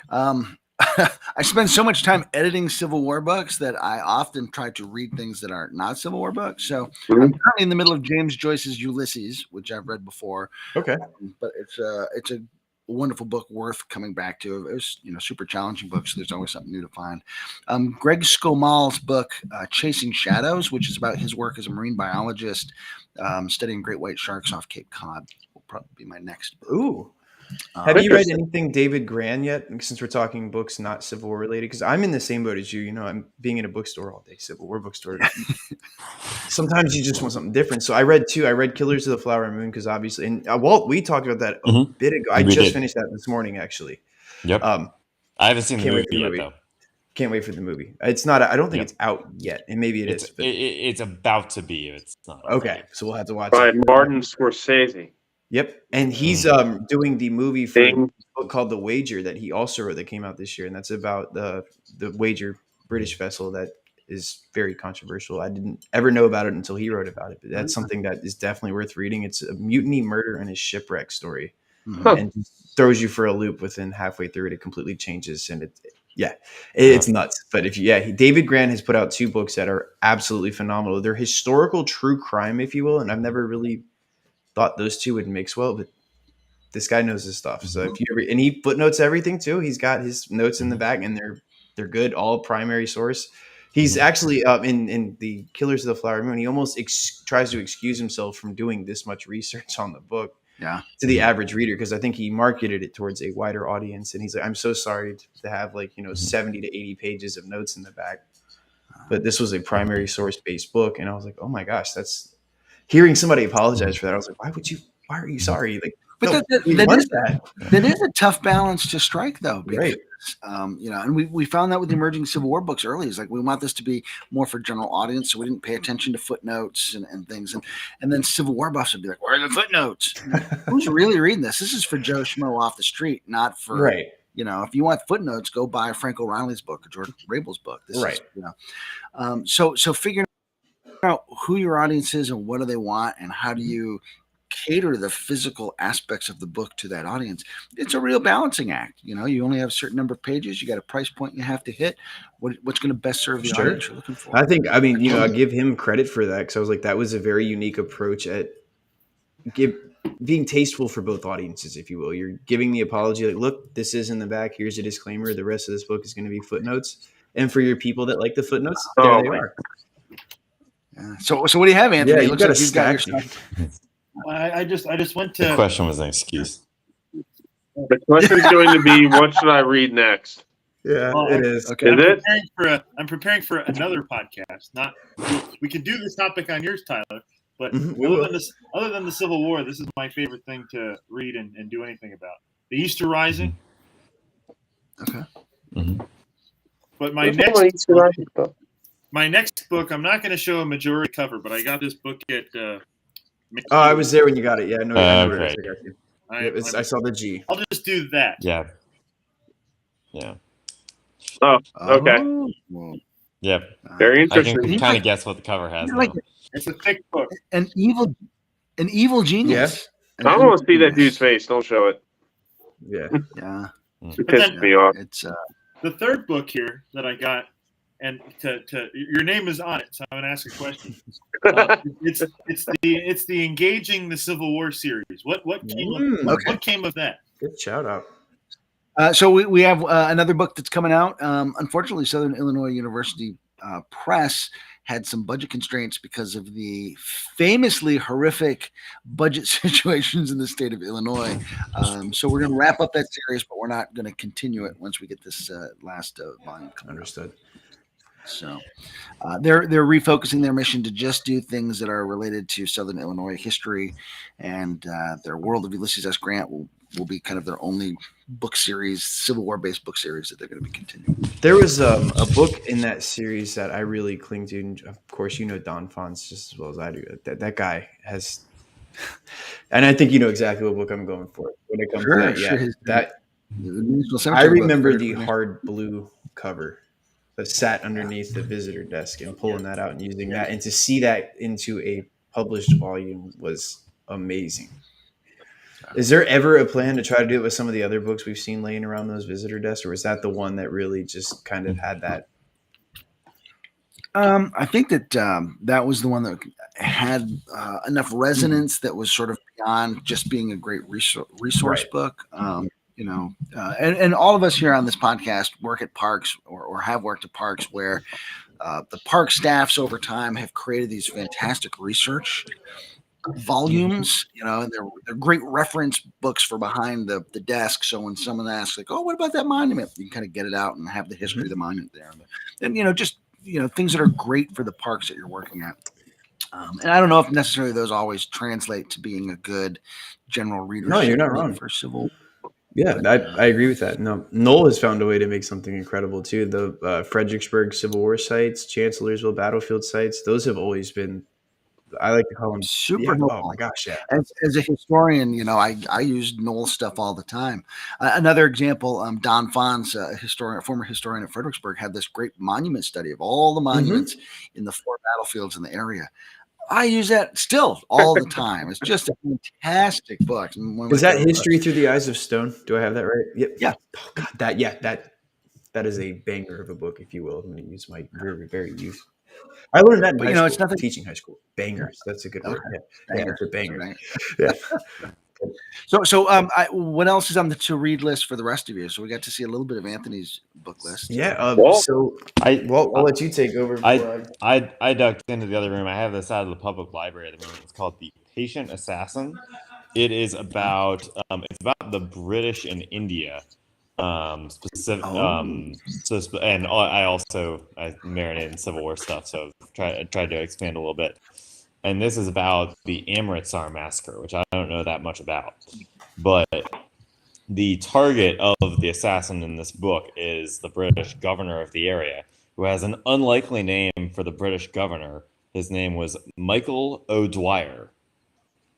I spend so much time editing Civil War books that I often try to read things that are not Civil War books. So I'm currently in the middle of James Joyce's Ulysses, which I've read before. Okay, but it's a wonderful book worth coming back to. It was super challenging book, so there's always something new to find. Greg Skomal's book Chasing Shadows, which is about his work as a marine biologist studying great white sharks off Cape Cod, will probably be my next book. Ooh. Have you read anything David Grann yet? Since we're talking books not Civil War related, because I'm in the same boat as you. I'm being in a bookstore all day, Civil War bookstore. Sometimes you just want something different. So I read Killers of the Flower Moon because obviously, and Walt, we talked about that a bit ago. I just finished that this morning, actually. Yep. I haven't seen the movie yet, though. Can't wait for the movie. It's not. I don't think it's out yet, and maybe it is. But it's about to be. If it's not. Okay, so we'll have to watch by it. Martin Scorsese. Yep, and he's doing the movie for a book called The Wager that he also wrote that came out this year, and that's about the Wager British vessel that is very controversial. I didn't ever know about it until he wrote about it, but that's something that is definitely worth reading. It's a mutiny, murder, and a shipwreck story, and throws you for a loop within halfway through it. It completely changes, and it's nuts. But David Grann has put out 2 books that are absolutely phenomenal. They're historical true crime, if you will, and I've never really thought those 2 would mix well, but this guy knows his stuff. So if you ever, and he footnotes everything too. He's got his notes in the back, and they're good, all primary source. He's actually in the Killers of the Flower Moon. He almost tries to excuse himself from doing this much research on the book to the average reader, because I think he marketed it towards a wider audience. And he's like, I'm so sorry to have 70 to 80 pages of notes in the back, but this was a primary source based book. And I was like, oh my gosh, that's. Hearing somebody apologize for that, I was like, why are you sorry? Like, but that is a tough balance to strike, though. Because, and we found that with the emerging Civil War books early. It's like, we want this to be more for general audience, so we didn't pay attention to footnotes and things. And then Civil War buffs would be like, where are the footnotes? Who's really reading this? This is for Joe Schmo off the street, not for, if you want footnotes, go buy Frank O'Reilly's book or George Rabel's book. This is, so figuring out who your audience is and what do they want and how do you cater the physical aspects of the book to that audience. It's a real balancing act. You only have a certain number of pages. You got a price point you have to hit. What's going to best serve the audience you're looking for? I give him credit for that, because I was like, that was a very unique approach at being tasteful for both audiences, if you will. You're giving the apology, like, look, this is in the back. Here's a disclaimer. The rest of this book is going to be footnotes. And for your people that like the footnotes, there they are. So what do you have, Anthony? Yeah, it looks like you've got your stuff. I just went to. The question was an excuse. The question is going to be, what should I read next? Yeah, it is. Okay. I'm preparing for another podcast. We can do this topic on yours, Tyler. But other than the Civil War, this is my favorite thing to read and do anything about. The Easter Rising. Okay. But my next book, I'm not going to show a majority cover, but I got this book at. I was there when you got it. Yeah, I know. I got you. I saw the G. I'll just do that. Yeah. Oh, okay. Yeah. Very interesting. I can kind of guess what the cover has. It's a thick book. An evil genius. Yeah. I don't want to see that dude's face. Don't show it. Yeah. It pissed me off. It's the third book here that I got. And your name is on it, so I'm going to ask a question. It's the Engaging the Civil War series. What came of that? Good shout out. So we have another book that's coming out. Unfortunately, Southern Illinois University Press had some budget constraints because of the famously horrific budget situations in the state of Illinois. So we're going to wrap up that series, but we're not going to continue it once we get this last volume coming. Understood. So they're refocusing their mission to just do things that are related to Southern Illinois history, and their World of Ulysses S. Grant will be kind of their only book series, Civil War based book series that they're going to be continuing. There was a book in that series that I really cling to, and of course you know Don Fons just as well as I do. That guy has, and I think you know exactly what book I'm going for when it comes to that. Yeah, that I remember the hard blue cover that sat underneath the visitor desk, and pulling that out and using that, and to see that into a published volume was amazing. Is there ever a plan to try to do it with some of the other books we've seen laying around those visitor desks, or was that the one that really just kind of had that? I think that that was the one that had enough resonance that was sort of beyond just being a great resource book. And all of us here on this podcast work at parks or have worked at parks where the park staffs over time have created these fantastic research volumes, and they're great reference books for behind the desk. So when someone asks, like, "Oh, what about that monument?" you can kind of get it out and have the history of the monument there. And just things that are great for the parks that you're working at. And I don't know if necessarily those always translate to being a good general readership. No, you're not wrong. For Civil. Yeah, I agree with that. No, Knoll has found a way to make something incredible too. The Fredericksburg Civil War sites, Chancellorsville battlefield sites, those have always been, I like to call them super. Oh my gosh, yeah. As a historian, I use Knoll stuff all the time. Another example, Don Fons, former historian at Fredericksburg, had this great monument study of all the monuments in the 4 battlefields in the area. I use that still all the time. It's just a fantastic book. Is that History Through the Eyes of Stone? Do I have that right? Yep. Yeah. Oh God, that is a banger of a book, if you will. I'm going to use my very, very youth. I learned that in high school, it's nothing teaching high school. Bangers. That's a good word. Yeah, it's a banger. Yeah. So what else is on the to read list for the rest of you? So we got to see a little bit of Anthony's book list. Yeah. I'll let you take over. I ducked into the other room. I have this out of the public library at the moment. It's called The Patient Assassin. It is about the British in India. Specific. And I marinated in Civil War stuff, so I tried to expand a little bit. And this is about the Amritsar massacre, which I don't know that much about. But the target of the assassin in this book is the British governor of the area, who has an unlikely name for the British governor. His name was Michael O'Dwyer,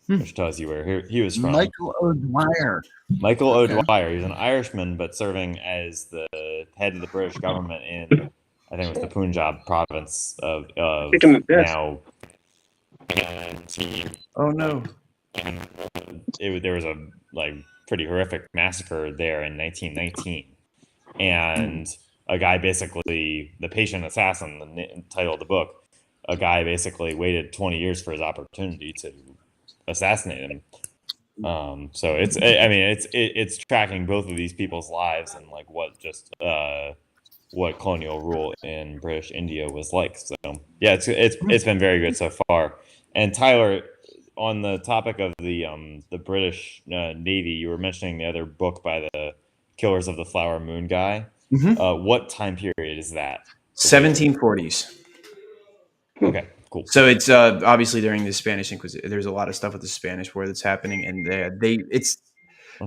which tells you where he was from. Michael O'Dwyer. Michael O'Dwyer. He's an Irishman, but serving as the head of the British government in, I think it was the Punjab province of now. And oh no! And there was a pretty horrific massacre there in 1919, and a guy basically, the patient assassin, the title of the book, a guy basically waited 20 years for his opportunity to assassinate him. So it's tracking both of these people's lives and what colonial rule in British India was like. So yeah, it's been very good so far. And Tyler, on the topic of the British Navy, you were mentioning the other book by the Killers of the Flower Moon guy. What time period is that? 1740s. Okay, cool. So it's obviously during the Spanish Inquisition. There's a lot of stuff with the Spanish War that's happening, and it's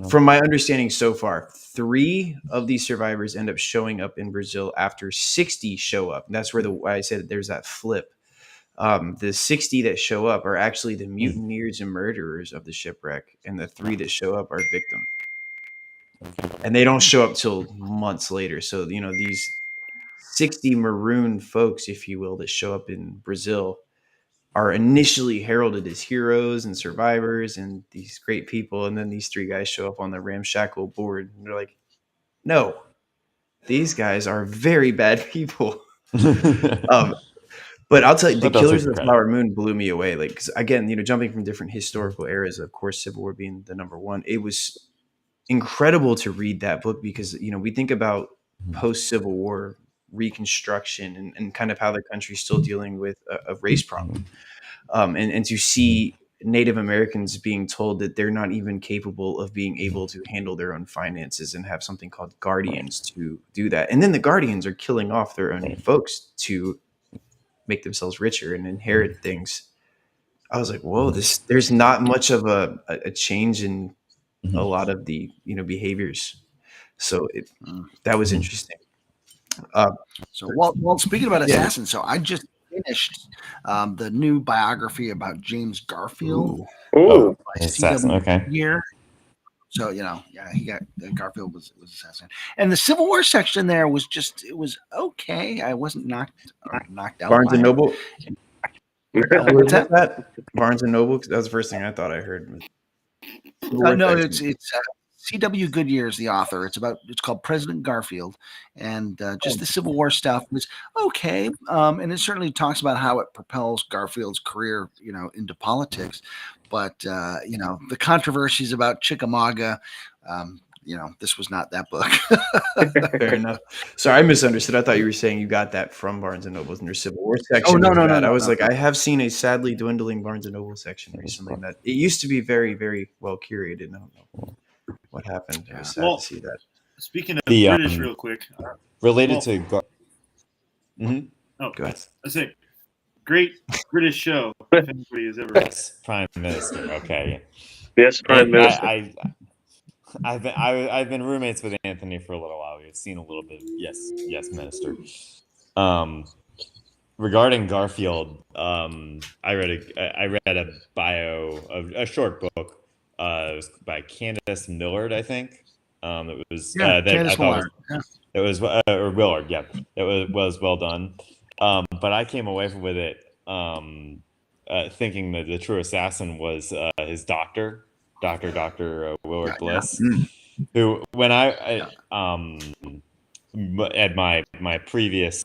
from my understanding so far, 3 of these survivors end up showing up in Brazil after 60 show up. And that's where I said there's that flip. The 60 that show up are actually the mutineers and murderers of the shipwreck, and the 3 that show up are victims. And they don't show up till months later. So, these 60 marooned folks, if you will, that show up in Brazil are initially heralded as heroes and survivors and these great people. And then these 3 guys show up on the ramshackle board, and they're like, no, these guys are very bad people. But I'll tell you, the Killers of the Flower Moon blew me away. Like, 'cause again, jumping from different historical eras, of course, Civil War being the number one, it was incredible to read that book because, we think about post-Civil War Reconstruction and kind of how the country's still dealing with a race problem. And to see Native Americans being told that they're not even capable of being able to handle their own finances and have something called guardians to do that. And then the guardians are killing off their own folks to make themselves richer and inherit things. I was like, whoa, there's not much of a change in a lot of the, behaviors. So that was interesting. So, well, speaking about assassins, so I just finished the new biography about James Garfield. Ooh. Assassin. Okay. Year. So he got Garfield was assassinated, and the Civil War section there was it was okay. I wasn't knocked out. Barnes and Noble. What's that? Barnes and Noble. That was the first thing I thought I heard. No, it's C.W. Goodyear is the author. It's called President Garfield, and just the Civil War stuff was okay. And it certainly talks about how it propels Garfield's career, into politics. But the controversies about Chickamauga, this was not that book. Fair enough. Sorry, I misunderstood. I thought you were saying you got that from Barnes and Noble's in their Civil War section. Oh, no. I was like, I have seen a sadly dwindling Barnes and Noble section recently. That it used to be very, very well curated. I don't know what happened. I was sad to see that. Speaking of British, real quick, related to. Oh, go ahead. I say, great British show. If anybody has ever. Yes, Prime Minister. Okay. Yes, Prime Minister. I've been roommates with Anthony for a little while. We've seen a little bit. Yes, Minister. Regarding Garfield, I read a bio of a short book. It was by Candace Millard, I think. It was Candace Millard. It was or Willard. Yeah, it was well done. But I came away with it thinking that the true assassin was his Dr. Willard Bliss, who when I at my previous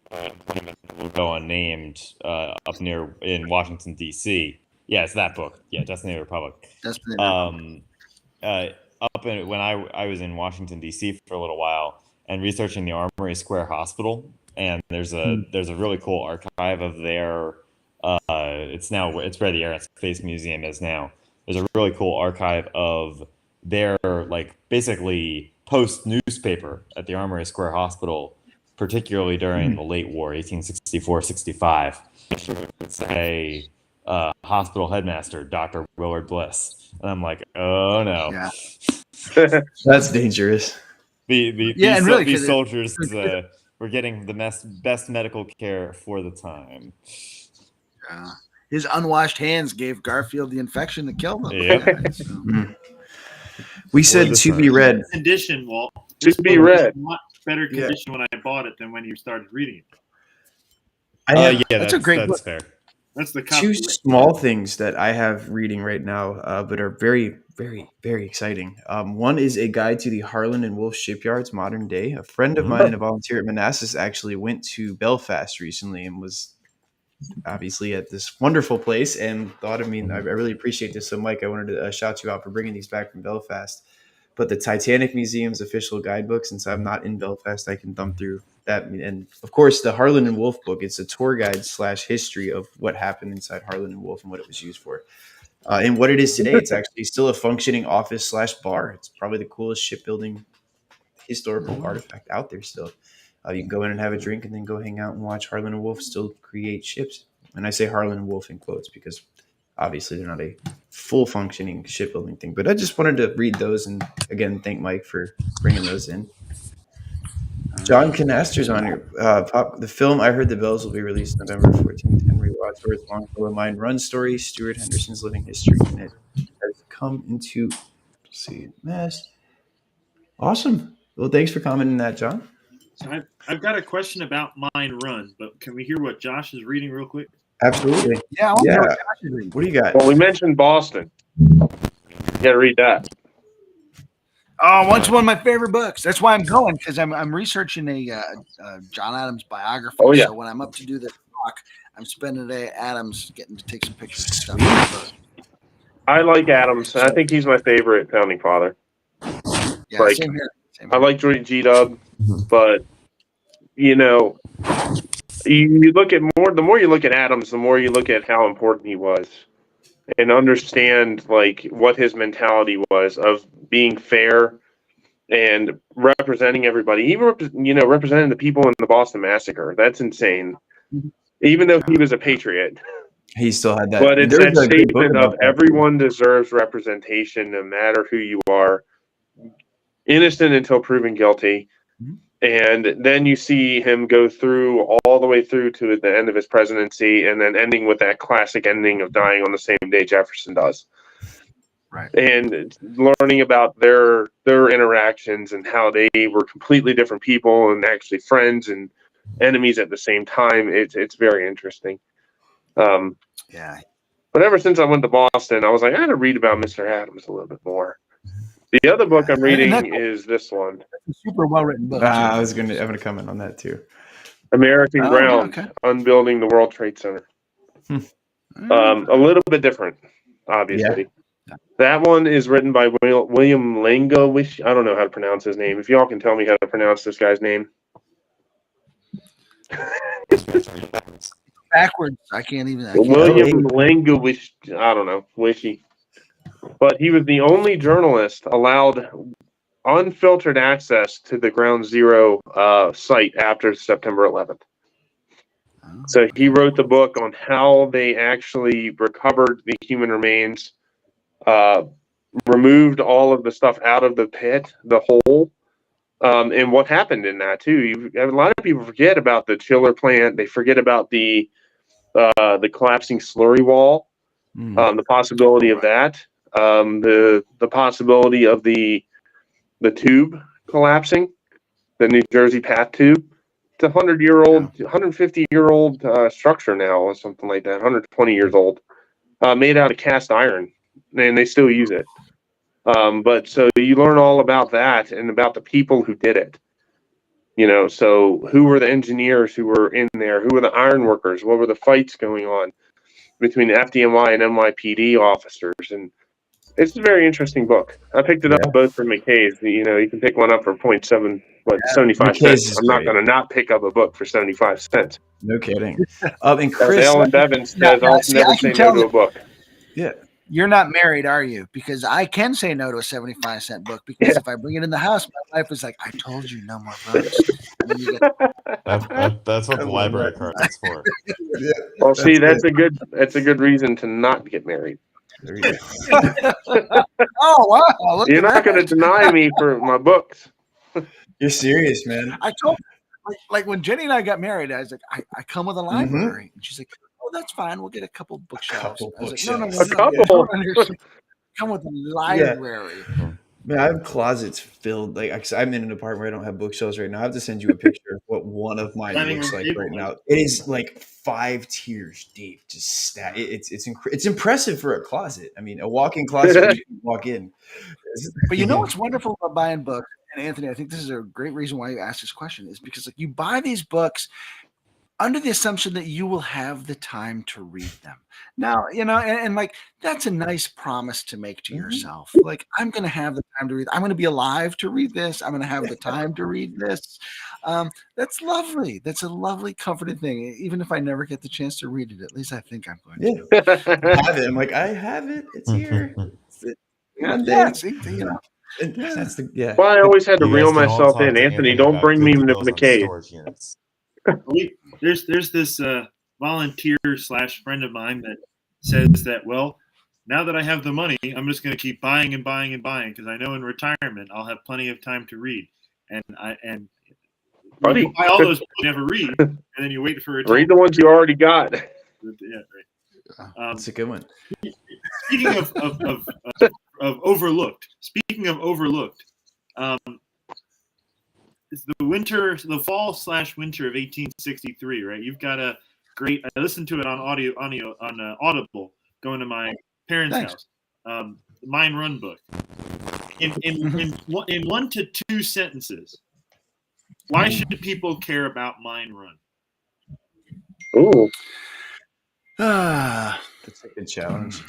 go unnamed up near in Washington D.C. Yeah, it's that book. Yeah, Destiny of the Republic. When I was in Washington D.C. for a little while and researching the Armory Square Hospital, and there's a really cool archive of their. It's where the Air and Space Museum is now. There's a really cool archive of their basically post newspaper at the Armory Square Hospital, particularly during the late war, 1864-65. It's a hospital headmaster, Dr. Willard Bliss, and I'm like, oh no, that's dangerous. These soldiers were getting the best medical care for the time. His unwashed hands gave Garfield the infection that killed him. Yeah. We said to be read. Condition, Walt. To be read. Much better condition when I bought it than when you started reading it. That's a great book. Fair. That's the two small things that I have reading right now, but are very, very, very exciting. One is a guide to the Harland and Wolff shipyards, modern day. A friend of mine and a volunteer at Manassas actually went to Belfast recently and was obviously at this wonderful place and thought, I really appreciate this. So Mike, I wanted to shout you out for bringing these back from Belfast. But the Titanic Museum's official guidebook, since I'm not in Belfast, I can thumb through that. And of course, the Harland and Wolff book, it's a tour guide / history of what happened inside Harland and Wolff and what it was used for. And what it is today, it's actually still a functioning office / bar. It's probably the coolest shipbuilding historical artifact out there still. You can go in and have a drink and then go hang out and watch Harland and Wolff still create ships. And I say Harland and Wolff in quotes because obviously they're not a full functioning shipbuilding thing. But I just wanted to read those and again thank Mike for bringing those in. John Canaster's on here. The film I Heard the Bells will be released November 14th. Henry Wadsworth Longfellow Mine Run story, Stuart Henderson's living history, and it has come into mass. Awesome. Well, thanks for commenting that, John. So I've got a question about Mine Run, but can we hear what Josh is reading real quick? Absolutely. Yeah. What do you got? Well, we mentioned Boston. You got to read that. Oh, it's one of my favorite books. That's why I'm going, because I'm researching a John Adams biography. Oh, yeah. So when I'm up to do this talk, I'm spending the day at Adams getting to take some pictures and stuff. I like Adams. I think he's my favorite founding father. Yeah, same here. I like G-Dub, but you look at the more you look at Adams, the more you look at how important he was. and understand like what his mentality was of being fair and representing everybody. He represented the people in the Boston Massacre. That's insane. Even though he was a patriot, he still had that. But it's that statement of everyone deserves representation, no matter who you are, innocent until proven guilty. And then you see him go through all the way through to the end of his presidency, and then ending with that classic ending of dying on the same day Jefferson does. Right. And learning about their interactions and how they were completely different people and actually friends and enemies at the same time. It's very interesting. Yeah. But ever since I went to Boston, I was like, I had to read about Mr. Adams a little bit more. The other book I'm reading is this one. It's a super well written book. I'm gonna comment on that too. American Ground, Unbuilding the World Trade Center. A little bit different, obviously. Yeah. That one is written by William Langowish. I don't know how to pronounce his name. If y'all can tell me how to pronounce this guy's name. Backwards. I can't even. William Langowish. I don't know. Wishy. But he was the only journalist allowed unfiltered access to the Ground Zero site after September 11th. So he wrote the book on how they actually recovered the human remains, removed all of the stuff out of the pit, the hole, and what happened in that too. A lot of people forget about the chiller plant. They forget about the collapsing slurry wall, the possibility of that, the possibility of the tube collapsing, the New Jersey Path tube. It's a 100-year-old, 150-year-old structure now, or something like that. 120 years old, made out of cast iron, and they still use it. But so you learn all about that and about the people who did it. So who were the engineers who were in there? Who were the iron workers? What were the fights going on between the FDNY and NYPD officers? And it's a very interesting book. I picked it up both from McKay's. You can pick one up for 75 cents. I'm not going to not pick up a book for 75 cents. No kidding. And Chris, Ellen Bevins says, I'll never say no to a book. Yeah. You're not married, are you? Because I can say no to a 75-cent book, because if I bring it in the house, my wife is like, I told you no more books. That's what the library card is for. Yeah, well, see, that's a good reason to not get married. There you go. Oh, wow. You're not going to deny me for my books. You're serious, man. I told like when Jenny and I got married, I was like, I come with a library. And she's like, oh, that's fine. We'll get a couple bookshelves. I was like, no. Come with a library. Yeah. Man, I have closets filled. Like, I'm in an apartment where I don't have bookshelves right now. I have to send you a picture of what one of mine looks like right now. It is like 5 tiers deep. Just it's impressive for a closet. I mean, a walk-in closet where you can walk in. But you know what's wonderful about buying books, and Anthony, I think this is a great reason why you asked this question, is because you buy these books under the assumption that you will have the time to read them. Now, and like, that's a nice promise to make to yourself. Like, I'm going to have the time to read. I'm going to be alive to read this. I'm going to have the time to read this. That's lovely. That's a lovely, comforting thing. Even if I never get the chance to read it, at least I think I'm going to. I have it. I'm like, I have it. It's here. That's Well, I always had to reel myself in. Anthony, don't bring me into McKay. There's this volunteer / friend of mine that says that, well, now that I have the money, I'm just going to keep buying and buying and buying, because I know in retirement I'll have plenty of time to read. And you buy all those books you never read, and then you wait for retirement. Read the ones you already got. Yeah, right. That's a good one. Speaking of overlooked. Speaking of overlooked. It's the fall / winter of 1863, right? You've got a great. I listened to it on Audible, going to my parents' house. The Mine Run book. In 1 to 2 sentences, why should people care about Mine Run? Ooh, that's a good challenge.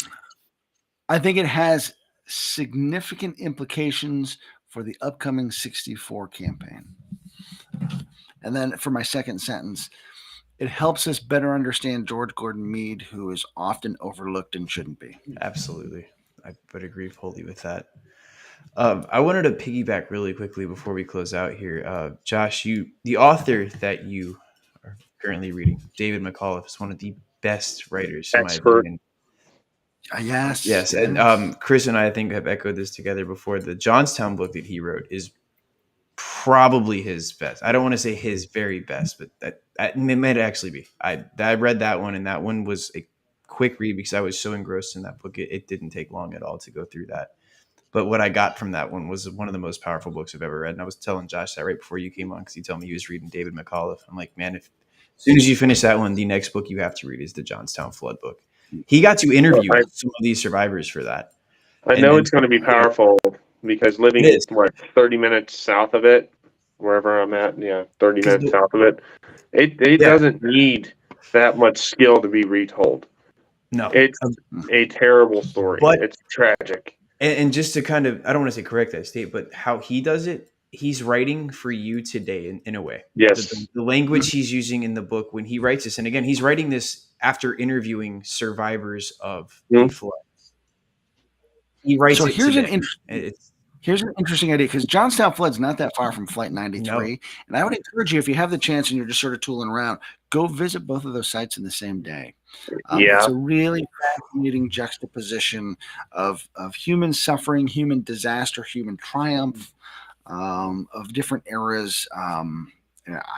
I think it has significant implications for the upcoming 64 campaign. And then for my second sentence, it helps us better understand George Gordon Meade, who is often overlooked and shouldn't be. Absolutely. I would agree wholly with that. I wanted to piggyback really quickly before we close out here. Josh, the author that you are currently reading, David McAuliffe, is one of the best writers, in my Expert. opinion. Yes. And Chris and I think have echoed this together before. The Johnstown book that he wrote is probably his best. I don't want to say his very best, but that it might actually be. I read that one, and that one was a quick read because I was so engrossed in that book. It didn't take long at all to go through that. But what I got from that one was one of the most powerful books I've ever read. And I was telling Josh that right before you came on because he told me he was reading David McAuliffe. I'm like, man, as soon as you finish that one, the next book you have to read is the Johnstown Flood book. He got to interview some of these survivors for that. I know it's going to be powerful because living 30 minutes south of it, wherever I'm at, 30 minutes south of it, it doesn't need that much skill to be retold. No. It's a terrible story. But it's tragic. And just to kind of, I don't want to say correct that state, but how he does it, he's writing for you today in a way. Yes. The language he's using in the book when he writes this, and again, he's writing this after interviewing survivors of the flood. He writes it today. Here's an interesting idea, because Johnstown Flood's not that far from Flight 93. No. And I would encourage you, if you have the chance and you're just sort of tooling around, go visit both of those sites in the same day. It's a really fascinating juxtaposition of human suffering, human disaster, human triumph, of different eras.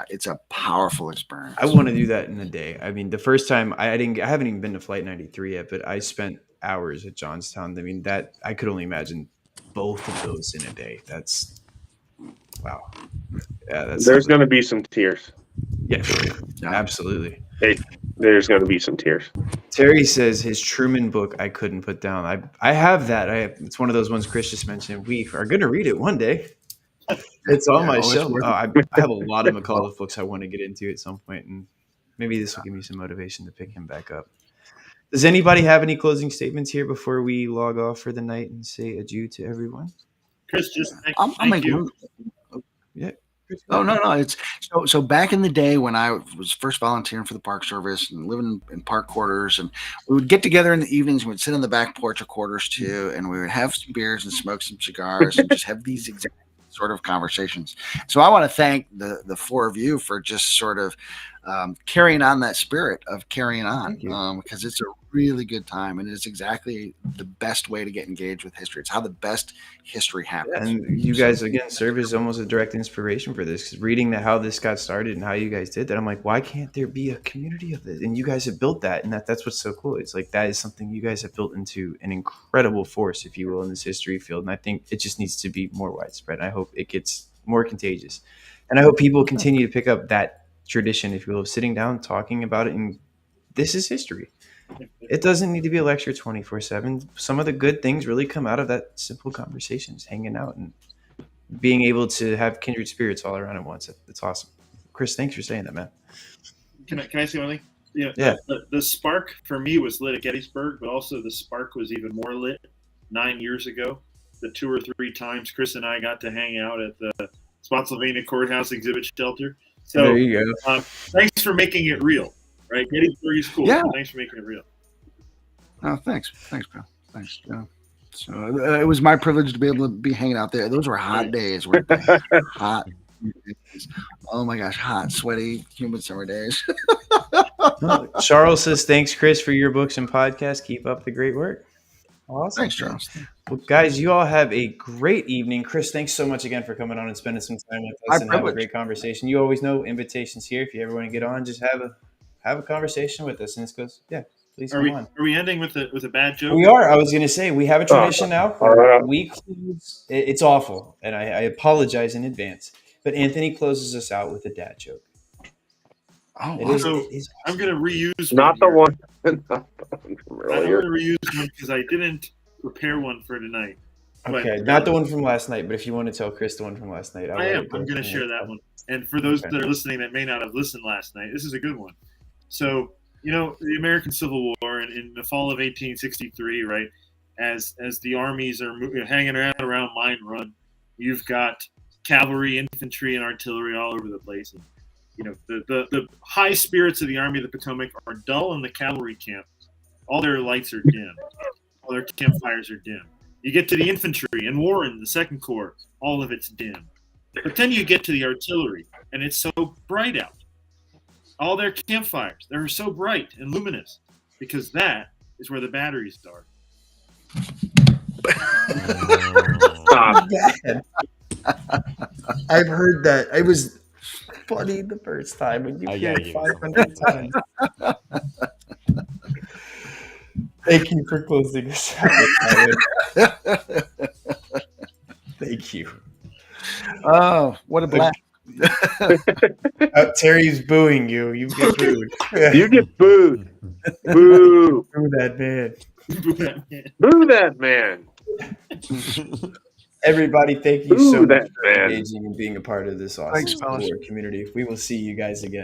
It's a powerful experience. I want to do that in a day. I mean, the first time I haven't even been to Flight 93 yet, but I spent hours at Johnstown. I mean, that I could only imagine both of those in a day. That's wow. Yeah, there's going to be some tears. Yeah, absolutely. There's going to be some tears. Terry says his Truman book I couldn't put down. I have that. It's one of those ones Chris just mentioned. We are going to read it one day. It's on my shelf. I have a lot of McAuliffe books I want to get into at some point, and maybe this will give me some motivation to pick him back up. Does anybody have any closing statements here before we log off for the night and say adieu to everyone? Chris, just thank you. Yeah. Oh, no. It's so back in the day when I was first volunteering for the Park Service and living in park quarters, and we would get together in the evenings, and we'd sit on the back porch of quarters too, and we would have some beers and smoke some cigars and just have these exact sort of conversations. So I want to thank the four of you for just sort of carrying on that spirit of carrying on, because it's a really good time, and it's exactly the best way to get engaged with history. It's how the best history happens. And you guys again serve as almost a direct inspiration for this, because reading how this got started and how you guys did that, I'm like, why can't there be a community of this? And you guys have built that, and that's what's so cool. It's like that is something you guys have built into an incredible force, if you will, in this history field. And I think it just needs to be more widespread. I hope it gets more contagious, and I hope people continue to pick up that tradition, if you will, of sitting down, talking about it, and this is history. It doesn't need to be a lecture 24/7. Some of the good things really come out of that simple conversations, hanging out and being able to have kindred spirits all around at once. It's awesome. Chris, thanks for saying that, man. Can I say one thing? Yeah. The spark for me was lit at Gettysburg, but also the spark was even more lit 9 years ago. The 2 or 3 times Chris and I got to hang out at the Spotsylvania Courthouse exhibit shelter. So there you go. Thanks for making it real. Right, Gettysburg is cool. Yeah. Thanks for making it real. Oh, thanks, pal. Thanks. So it was my privilege to be able to be hanging out there. Those were hot days, weren't they? Hot days. Oh my gosh, hot, sweaty, humid summer days. Charles says, "Thanks, Chris, for your books and podcasts. Keep up the great work." Awesome. Thanks, Charles. Well, guys, you all have a great evening. Chris, thanks so much again for coming on and spending some time with us and have a great conversation. You always know invitations here. If you ever want to get on, just have a conversation with us. And this goes, please come on. Are we ending with a bad joke? We are. I was going to say, we have a tradition now. We close. It's awful, and I apologize in advance. But Anthony closes us out with a dad joke. Oh, wow. I'm going to reuse not the one. I'm going to reuse one because I didn't prepare one for tonight. Okay, not the one from last night, but if you want to tell Chris the one from last night, I'm going to share that one. And for those that are listening that may not have listened last night, this is a good one. So, the American Civil War in the fall of 1863, right, as the armies are hanging around Mine Run, you've got cavalry, infantry, and artillery all over the place. And, the high spirits of the Army of the Potomac are dull in the cavalry camp. All their lights are dim. All their campfires are dim. You get to the infantry and Warren, the Second Corps, all of it's dim. But then you get to the artillery, and it's so bright out. All their campfires, they're so bright and luminous, because that is where the batteries start. I've heard that. It was funny the first time, and you hear it 500 times. Thank you for closing us out. Thank you. Oh, what a blast. Terry's booing you. You get booed. You get booed. Boo. Boo that man. Boo that man. Everybody, thank you so much for engaging and being a part of this awesome community. We will see you guys again.